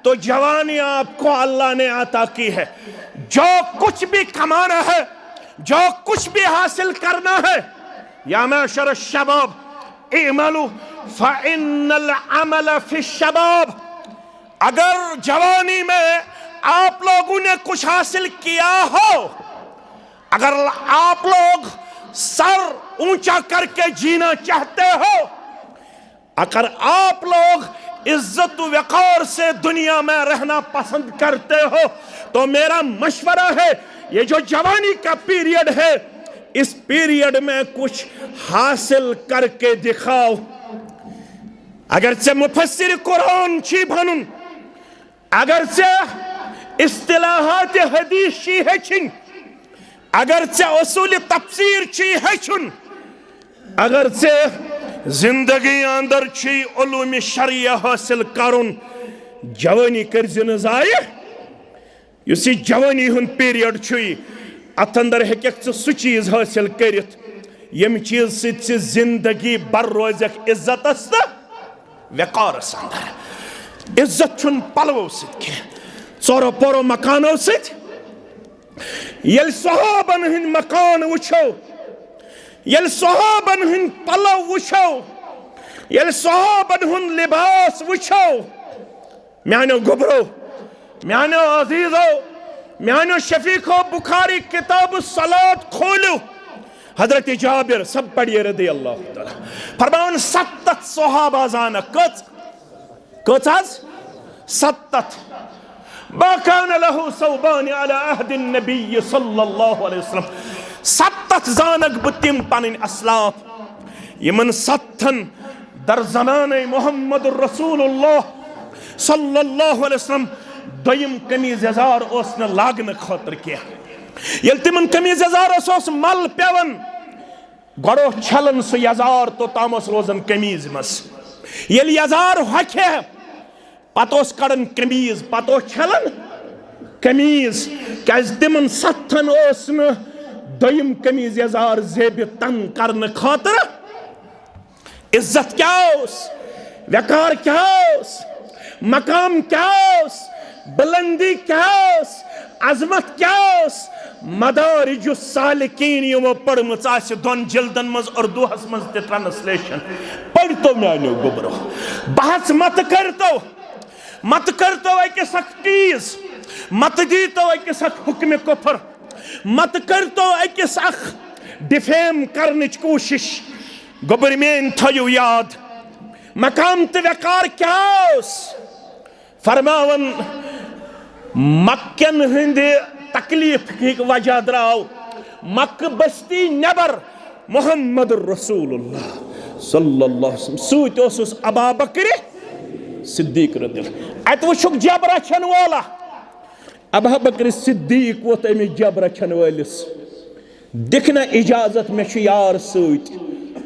तो जवानी आपको अल्लाह ने अता की है, जो कुछ भी कमाना है, जो कुछ भी हासिल करना है, या माशर शबाब इमलू फ़इन्नल अमल फ़ि शबाब, अगर जवानी में आप लोगों ने कुछ हासिल किया हो, अगर आप लोग सर ऊंचा करके जीना चाहते हो, अगर आप लोग इज्जत वक़ार से दुनिया में रहना पसंद करते हो, तो मेरा मशवरा है, ये जो जवानी का पीरियड है, इस पीरियड में कुछ हासिल करके दिखाओ। अगर चे मुफस्सिर कुरान छी बनन, अगर चे इस्तिलाहात हदीस छी हेचिन, अगर चे उसूल तफसीर छी हेचुन, अगर चे जिंदगी अंदर छी उलूम शरिया हासिल करुन, जवानी कर जाये युस जवानी हुन पीरियड छुई अत अंदर हेक सु चीज हासिल करित यम चीज से जिंदगी बर रोजक इज्जत वकारस अंदर। इज्जत छुन पलवो सि चोरो पोरो मकानो सि यल सहाबन हिंद मकान वुछो, यल सहाबन हिंद पलव वुछो, यल सहाबन हुन लिबास वुछो, म्यानो गुबरो, म्यानो अजीजो, म्यानो शफीको बुखारी किताब सलात खोलो, हजरत जाबिर सब पढ़िए रदी अल्लाह ताला फरमान 70 सहाबा जाना कच आज 70 बाकान लहु सौबान अला अहद नबी सल्लल्लाहु अलैहि वसल्लम 70 जानक बतिम पन असलाफ यमन 70 दर ज़माने मोहम्मद रसूलुल्लाह सल्लल्लाहु अलैहि वसल्लम दोयम कमीज यजार ओस न लागन खतर किया। यल तिमन कमीज यजार ओस मल पेवन गड़ो छलन सु यजार तो तामस रोजन कमीज मस यल यजार हखे पतोस कड़न कमीज पतो छलन कमीज कज तिमन 70 ओस न दोयम कमीज यजार जेब तन करन खतर इज्जत क्या ओस, वकार क्या ओस, मकाम क्या ओस, बुलंदी क्या ओस, अजमत क्या ओस। मदारिज सालिकीन यमो पढ़मच आसि दोन जिल्दन मज उर्दू हस मज ते ट्रांसलेशन पढ़ तो म्यानो गुबरो बहस मत करतो अकिस अख चीज मत दीतो अकिस अख हुक्म कुफर मत करतो अकिस अख डिफेम करने कोशिश गोबर में थयो याद मकाम ते वकार क्या ओस। फरमावन मक्कन हिंद तकलीफ की वजह द्राव मक्क बस्ती नबर मोहम्मद रसूलुल्लाह सल्लल्लाहु अलैहि वसल्लम सूत ओसुस अबा बकर सिद्दीक रदियल्लाहु अत वुछुक जब रचन वाला अबा बकर सिद्दीक वोत अमि जब रचन वालिस दिखना इजाजत में यार सूत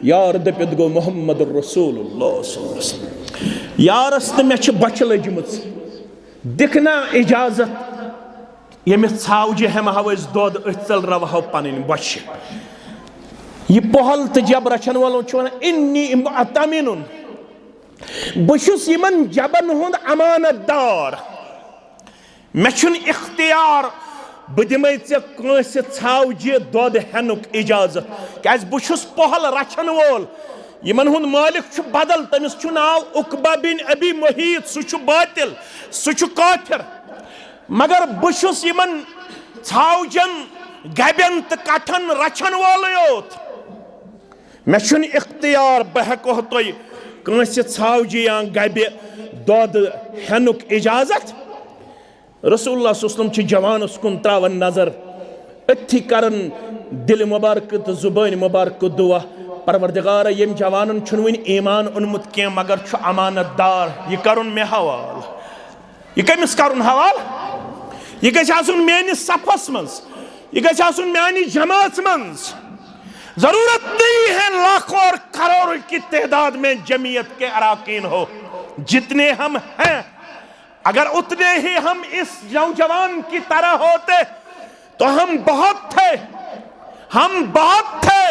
यार दपित गो मोहम्मद रसूलुल्लाह सल्लल्लाहु अलैहि वसल्लम यारस तो मे बच लजमच दिखना इजाजत यमिस छावजे हम हवस दोद अचल रवह पन बच यह पहल तो जब रचन वालों वन इन्नी मुअतमिनुन बहुस यमन जबन हुंद अमानत दार मे छुन इख्तियार बह दिमे कंस छावजे दोद हेनुक इजाजत क्या बहुस पहल रचन वोल यमन हुंद मालिक बदल तमिस छु नाव उकबा बिन अबी मुहीत सु बातिल सु काफिर मगर बहुस यमन छावजन गबन तो कठन रचन वोल योत मे छुन इख्तियार बह हेको तुह कंस छावजे या गबे दोद हेनुक इजाजत। रसूलुल्लाह सल्लल्लाहु अलैहि वसल्लम जवानस कुन त्रावन नजर अथि करन दिल मुबारक तो जुबान मुबारक दुआ परवरदिगार यम जवानन छुन वन ईमान उन्मुत के मगर छु अमानतदार यह करुन मे हवाल यह कमिस करुन हवाल यह गछ आसुन मेनिस सफस मंज यह गछ आसुन म्यानी जमात मंज। जरूरत नहीं है लाखों और करोड़ों की तादाद में जमीयत के अराकीन हो, जितने हम हैं अगर उतने ही हम इस नौजवान की तरह होते तो हम बहुत थे, हम बहुत थे।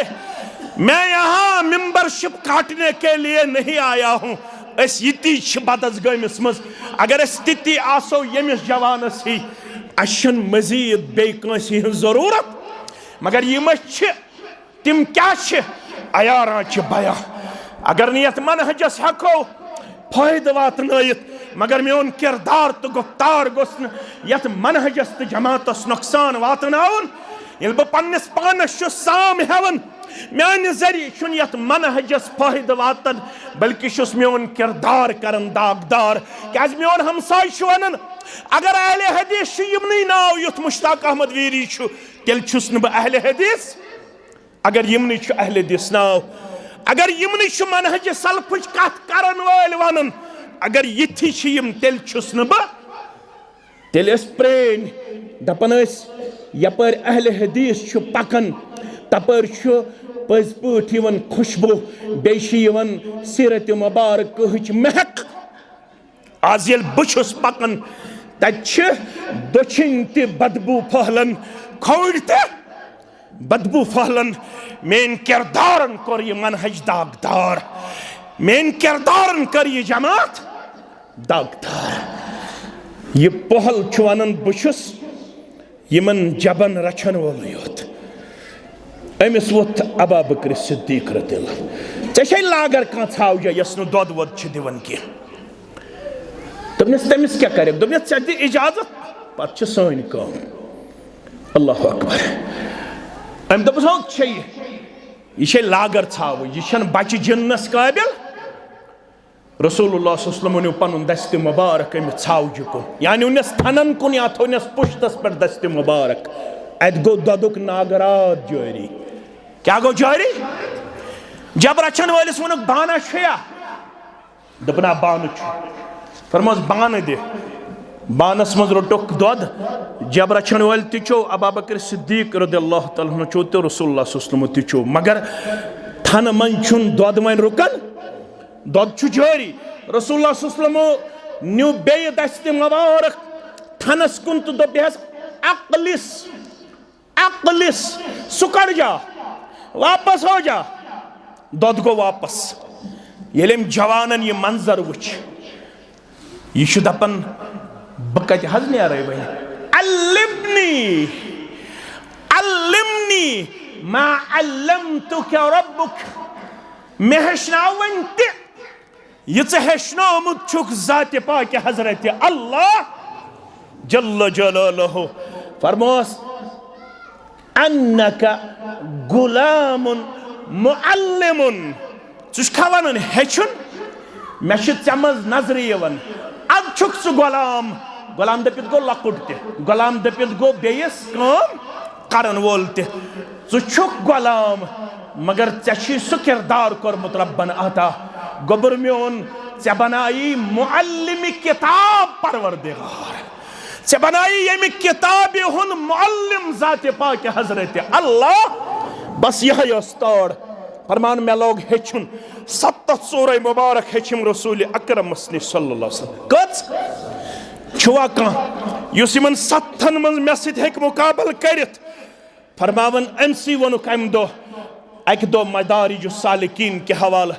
मैं यहाँ मेंबरशिप काटने के लिए नहीं आया हूँ। इस यतीश बदस गमिस मज अगर स्थिति आसो यमिस जवानस ही अशन मजीद बेकसी जरूरत मगर यम तिम क्या अयारा बया अगर नियत मनहजस हको फायदे वातनयत मगर मेन किरदार तो गुफ्तार गोस यथ मनहजस तो जमातस नुकसान वातनावन ये बह पन्निस पानस साम हेवन म्यान जरिए यथ मनहजस फायदे वातन बल्कि मेन किरदार करन दागदार क्या मेन हमसाय वन अगर अहले हदीस यमन नाव युथ मुश्ताक अहमद वीरी तेल बह अहले हदीस अगर यमन अहले हदीस नाव अगर यमन मनहज सलफुच कथ करन वल वन अगर यथि तेल छुस न बह तेल प्रेन दपन यपर अहले हदीस पकन तपर पज पे खुशबू बे सीरत मुबारक महक आज ये बहुस पकन तछिन त बदबू फहलन खोड़ त बदबू फहलन मेन किरदारन कोर ये मनहज दागदार मेन किरदारन कर ये जमात दागदार ये पहल वन बहुस यमन जबन रचन वोल योत अमिस वोत अबा बकर सिद्दीक रदियल्लाहु ऐसे लागर कह छाव यस न दोद वोद दिवन कह तमिस क्या करे दोपस दी इजाजत पे सन कम अल्लाह अकबर अम दोपस यह लागर छाव यह बच्चे जिन्नस काबिल रसूलुल्लाह सल्लल्लाहु अलैहि वसल्लम पन दस्त मुबारक अमित छावज कुन यानी उनस थनन कुन या थोनस पुश्तस पे दस्त मुबारक अत गो दुक नागरात जारी क्या गो जारी जब रचन वालिस वोनुक बाना छया दपना बान फरमोस बान दे बानस मज रोटुक दुद जब रचन वाल चो अबू बकर सिद्दीक रदियल्लाहु तआला अन्हु चो तो रसूलुल्लाह सल्लल्लाहु अलैहि वसल्लम चो मगर थन मन छुन दुद वन रुकन दुद जारी रसूलुल्लाह सल्लल्लाहु अलैहि वसल्लम न्यू बे दस्त मुबारक थनस कुन तो दोपहस अकलिस अकलिस सुकड़ जा वापस हो जा दुद गो वापस ये जवानन ये मंजर वुच यह दपन बह कत हज नेर वह अल्लिमनी अल्लिमनी मा अल्लमतुका रब्बुक मे हेचनाव वन तह हेचनोमुत छुक जात पाक हजरत अल्लाह जल्ल जलालहु फरमोस अन्नका गुलामुन मुअल्लिमुन चुका वन हेचुन मे चमज नजर यवन अब छुक सु गुलाम गुलाम दपित गो लकुट त गुलाम दपित गो बेयस काम करन वोल त छुक गुलाम मगर चे सु किरदार कोरमुत रब्बन अता गोबर मोन चे बनाई मुअल्लिम किताब परवरदिगार चे बनाई यमि किताब हुन मुअल्लिम जात पाक हजरत अल्लाह बस यह तौर फरमान मे लोग हेचुन 7 सूरह मुबारक हेचम रसूल अकरम सल्लल्लाहु अलैहि वसल्लम कच छुआ कह युस यमन 7 मन मे सत हेक मुकाबल करित फरमावन अमसी वनुक अम दो अक दो मदारिज सालिकीन के हवाला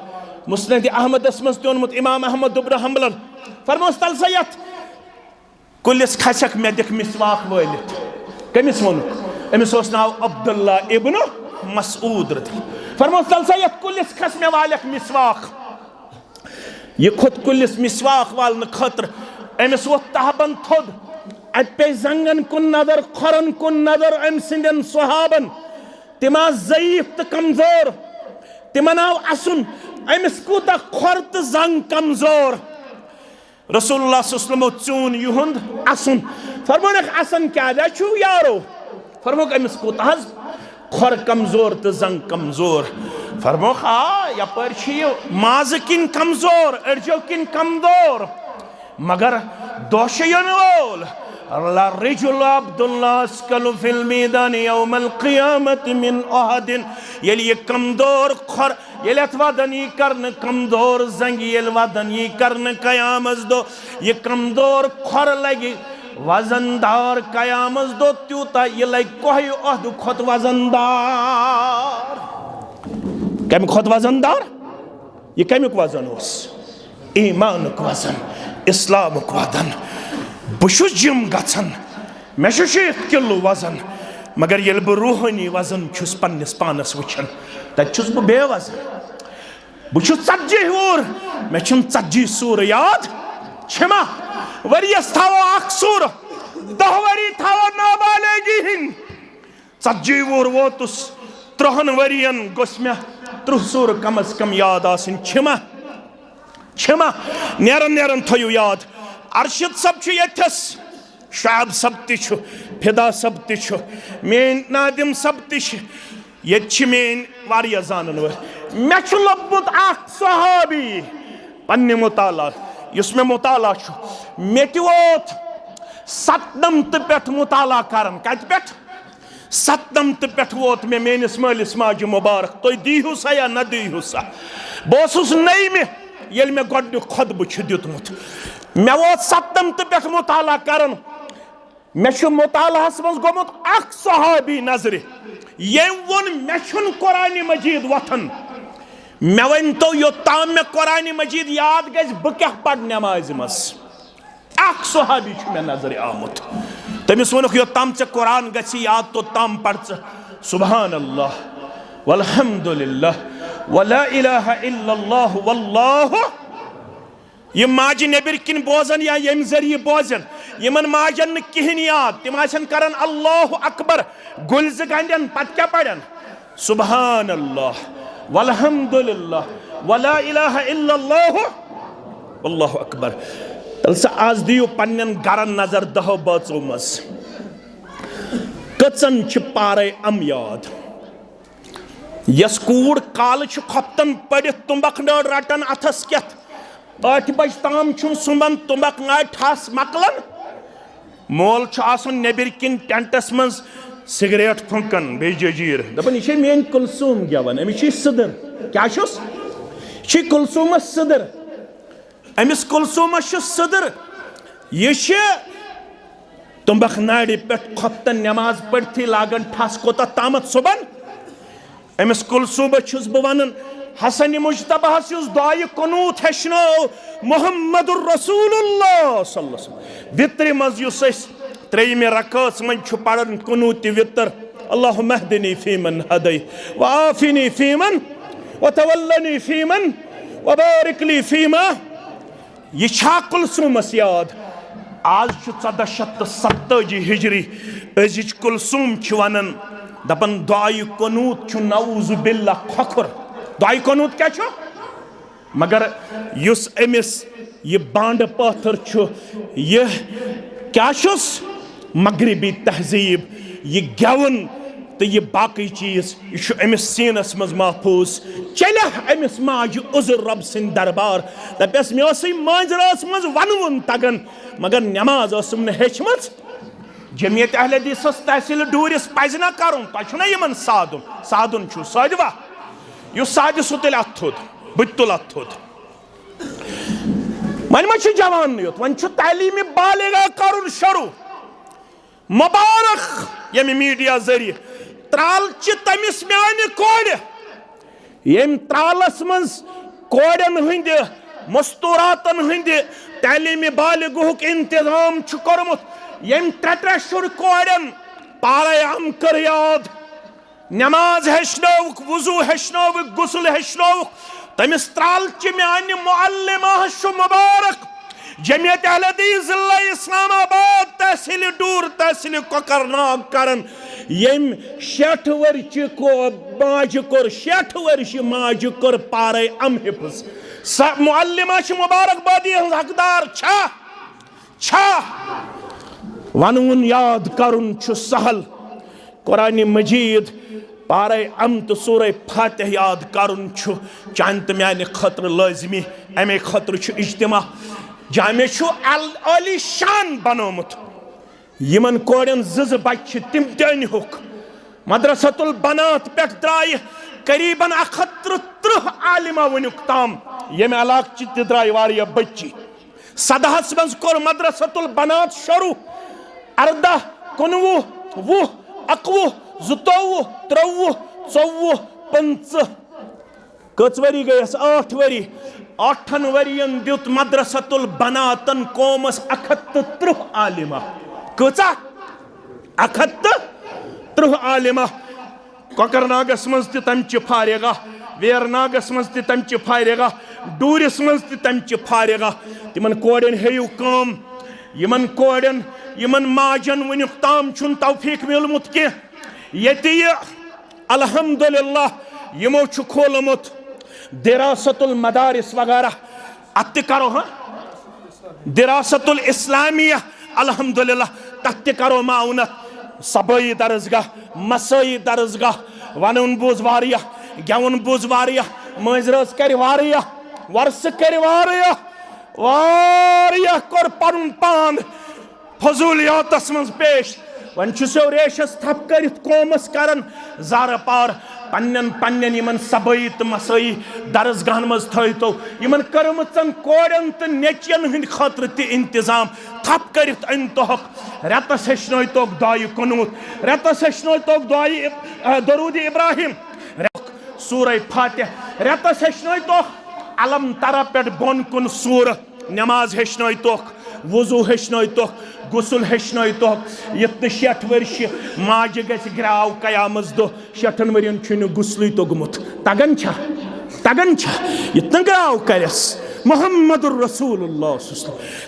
मुस्नद अहमदस मज ओनमुत इमाम अहमद इब्न हंबल फरमोस तल सयत कुलिस खसक मे दिख मिसवाक वलित कमिस वनुक अमिस ओस नाव अब्दुल्ला इब्न मसऊद फरमोस तल सयत कुलिस खस मे वालक मिसवाक यह खुद कुलिस मिसवाक वालन खतर अमिस वो तहबन थोद अत पे जंगन कुन नजर खरन कुन नजर अम सिंदन सहाबन तिमा ज़ईफ तो कमजोर तिमन आव असुन अमिस कूता खर तो जंग कमजोर रसूलुल्लाह सल्लल्लाहु अलैहि वसल्लम चून युहुंद असुन फरमोनक असन क्या दा छु यारो फरमोक अमिस कूता हज खर कमजोर तो जंग कमजोर फरमोक हाँ यपर माज किन कमजोर अर्जो किन कमजोर मगर दोषयन वोल ला रिजुल अब्दुल्लाह अस्कलु फिल मैदान यौमल क़ियामत मिन अहदिन ये कमजोर खर ये वदनी करन कमजोर जंग ये वदनी करन कयामत दो ये कमजोर खर लगी वजनदार कयामत दो त्यूता ये लग कोई अहद खुद वजनदार कम खुद वजनदार ये कमुक वजन उस ईमानुक वजन इस्लामुक वजन बहुस जिम गन मे 6 किलो वजन मगर ये बह रूहानी वजन छुस पन्निस पानस वुचन तछुस बह बेवजन बहु 40 वूर मे 40 सूर याद क्षमा वरियस थो अख सूर 10 वरी थो नाबालिगी हिंद 40 वूर वोतुस 3 वरियन गोस मे 30 सूर कम अज कम याद आसिन क्षमा क्षमा नेरन नेरन थो याद अरशद सब यथस शाब सब तिछु फिदा सब तिछु मेन नादिम सब तिछ ये मेन वारिया जानन वर मे लोबुत सहाबी पन्ने मुताला युस मे मुताला मे वोत 7 पे मुताला करन कत पे 7 पे वोत मे मेनिस मालिस माजि मुबारक तुम दीहू सा या न दीहू सा बस नई मे ये मे गोड खुतब दितमुत मे वोत 7 पे मुताला करन मे मुतालहस मज गोमुत सहाबी नजर यम वोन मे कुरान मजीद वथन मे वन तो योताम मे कुरान मजीद याद गज बह क्या पढ़ नमाज मज सहाबी मे नजर आमुत तमिस वोनुक योताम ऐ कुरान गछि याद तो ताम पढ़ सुभान अल्लाह वल्हम्दुलिल्लाह वला इलाहा इल्लल्लाह वल्लाहु ये माज नबर किन बोजन या यम जरिए बोजन यमन माजन कहिन याद तिम आसन करन अल्लाहु अकबर गुलज गंदन पत क्या पढ़न सुभान अल्लाह वल्हम्दुलिल्लाह वला इलाहा इल्लल्लाह वल्लाहु अकबर तलसा आज दियो पन्नन गरन नजर दहो बचो मस कचन छ पारे अम याद यस कूड़ काल छ खपतन पड़ित तुंबक नड़ रटन अथस केत 8 बज ताम छुम सुमन तुंबक नाय ठास मकलन मोल छ आसन नेबर किन टेंटस मज सिगरेट फुंकन बे जजीर दपन ये मेन कुलसूम गवन अमिस सदर क्या छ कुलसूम सदर अमिस कुलसूम सदर ये तुंबक नाड़ी पे खपतन नमाज पढ़ी लागन ठस कोता तामत सुबन अमिस कुलसूम छुस बह वनन हसन मुजतबहस दुआए कुनूत हेचनो मुहम्मदुर रसूलुल्लाह सल्लल्लाहु अलैहि वसल्लम वित्र मज युस 3 रकात मज पढ़न कुनूत वित्र अल्लाहुम्मा हदिनी फीमन हदैत व आफिनी फीमन व तवल्लनी फीमन व बारिक ली फीमा ये छा कुलसूमस याद आज 1470 हिजरी अजिज कुलसूम वनन दपन दुआए कुनूत नऊज़ु बिल्लाह खखुर दुआए कुनूत क्या छो मगर युस अमिस ये बांड पाथर छो ये क्या छुस मगरिबी तहजीब ये गवन तो ये बाकी चीज ये अमिस सीनस मज महफूज चल अमिस माज उजुर रब सिंद दरबार दपस मे माजरास मज वनवन तगन मगर नमाज हेचमच जमियत अहले हदीस तहसील डूरिस पज ना करुन तुम यमन सादुन सादुन छु सदवा यु साद सु तेल अथ थोद बह तुल अथ थोद वन मा जवान योत वन तालीम बालिगा करुन शुरू मुबारक यम मीडिया जरिए त्राल तमिस म्यान कोड़ यम त्रालस मज कोड़न हंद मस्तूरातन हंद तालीम बालिगुक इंतजाम कोर्मुत यम 3 शुर कोड़न पारे हम कर याद नमाज हेचनोक वजू हेचनोक गुसल हेचनोक तमिस त्राल म्यान मुअल्लिमा मुबारक जमियत अहले हदीस जिला इस्लामाबाद तहसील डूर तहसील कोकरनाग करन यम 60 वर्ष को माज कोर 60 वर्ष माज कोर पारे अम हिफ्ज मुअल्लिमा मुबारकबादी हकदार छा वनुन याद करुन छु सहल कुरान मजीद पारे अम तो सूरह फातिह याद करुन छु चांत म्यान खतर लाजमी अमे खतर छु इज्तिमा जामे छु अली शान बनोमुत यमन कोड़न जज बच्चे तिम तन हुक मदरसतुल बनात पे द्राय करीबन 130 आलिमा वनुक ताम यम अलाक च द्राय वारिया बच्ची सदहस मज कोर मदरसतुल बनात शुरू 18 19 20 21 22 23 24 25 कच वरी गयस 8 वरी 8 वरियन दित मदरसतुल बनातन कोमस 130 आलिमा कचा 130 आलिमा कोकरनागस मज तमच फारेगा वेरनागस मज तमच फारेगा डूरिस मज तमच फारेगा तिमन कोड़न हेयु काम यमन कोड़न यमन माजन वनुक ताम छुन तौफीक मिलमुत के यति अल्हम्दुलिल्लाह यमो छु खोलमुत दिरासतुल मदारिस वगैरह अत करो हाँ दिरासतुल इस्लामिया अल्हम्दुलिल्लाह तत करो माउनत सबई दरसगाह मसई दरसगाह वनुन बोज वारिया गेवन बोज वारिया मजरस कर वारिया वर्ष कर वारिया वारिया कर पनुन पान फजूलियातस मज पेश वन छुसो रेशस थप करित कोमस करन जार पार पन्नन पन्नन यमन सबई तो मसई दरसगाहन मज थो यमन करमचन कोड़न तो नेचियन हंद खतर ति इंतजाम थप करित अन तोहक रेतस हेचनो तोक दुआई कुनूत रेतस हेचनो तोक दुआई दरूद इब्राहिम सूरह फातिहा रेतस हेचनो तोक अलम तरा पे बोन कुन सूर नमाज हेचनो तोक वजू हेचनो तोक गुसल हेचनो तोक यत 60 वर्ष माज गस ग्राव कयामस दो 60 वरियन छुन गुसल तोगमुत तगन छा यत ग्राव करस मुहम्मदुर रसूलुल्लाह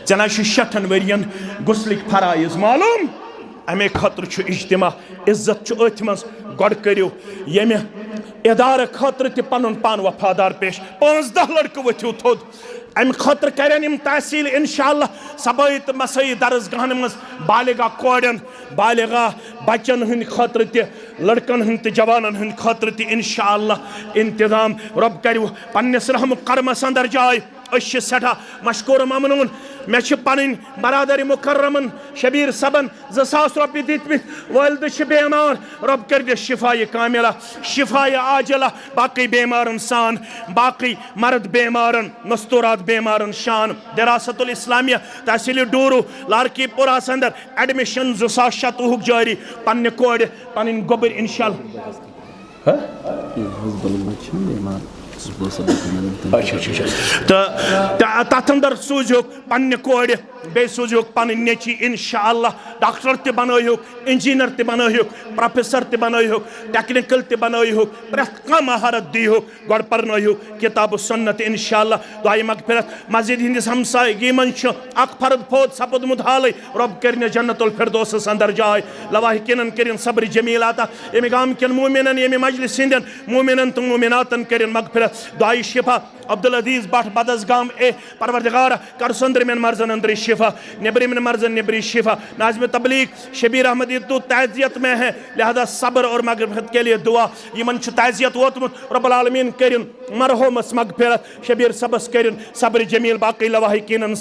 चना 60 वरियन गुसलिक फराइज मालूम अमे खतर छु इज्तिमा इज्जत छु अथ मस गड करियो यमे इदार खतर त पनुन पान वफादार पेश 5-10 लड़क वथ्यु थोद अम खतर करन इम तहसील इंशाअल्लाह सबई तो मसई दरसगाहन मज बालिगा कोड़न बालिगा बच्चन हंद खतर त लड़कन हंद त जवानन हंद खतर त इंशाअल्लाह इंतजाम रब करियो पन्नस रहम करमस अंदर जाय अश सठा मशकूर ममनून मे पन बरादर मुकर्रमन शबीर सबन 2000 रुपये दितमित वालिद बेमार रब कर शिफाय कामिला शिफाय आजला बाकी बेमारन सान बाकी मर्द बेमारन मस्तूरात बेमारन शान दरासतुल इस्लामिया तहसील डूरू लारकीपुरा अंदर एडमिशन 2027 जारी पन्ने कोड़ पन गोबर इंशाअल्लाह तथ अंदर सूझुक पन्ने कोड़ बे सूझुक पन नेची इंशाअल्लाह डॉक्टर ते बनोयुक इंजीनियर ते बनोयुक प्रोफेसर ते बनोयुक टेक्निकल ते बनोयुक प्रथ कह महारत दीहुक गड परनोयुक किताब सुन्नत इंशाअल्लाह दुआई मगफिरत मस्जिद हिंदिस हमसायगी मन अख फर्द फोत सपदमुत हाल रब कर जन्नतुल फिरदौस अंदर जाय लवाहिकिन कर सब्र जमील आता यम गाम कन मोमिनन यम मजलिस हिंदन मोमिनन तो मोमिनातन कर मगफिरत दुआई शिफा अब्दुल अजीज बट बदस गाम ए परवरदिगार कर संदर में मर्जन अंदर शिफा नेबरी में मर्जन नेबरी शिफा नाज़िम तबलीग शबीर अहमद तो ताज़ियत में है लिहाजा सब्र और मगफिरत के लिए दुआ यमन ताज़ियत वोतमुत रब्बुल आलमीन करिन मरहुमस मगफिरत शबीर सबस करिन सब्र जमील बाकी लवाहिकीन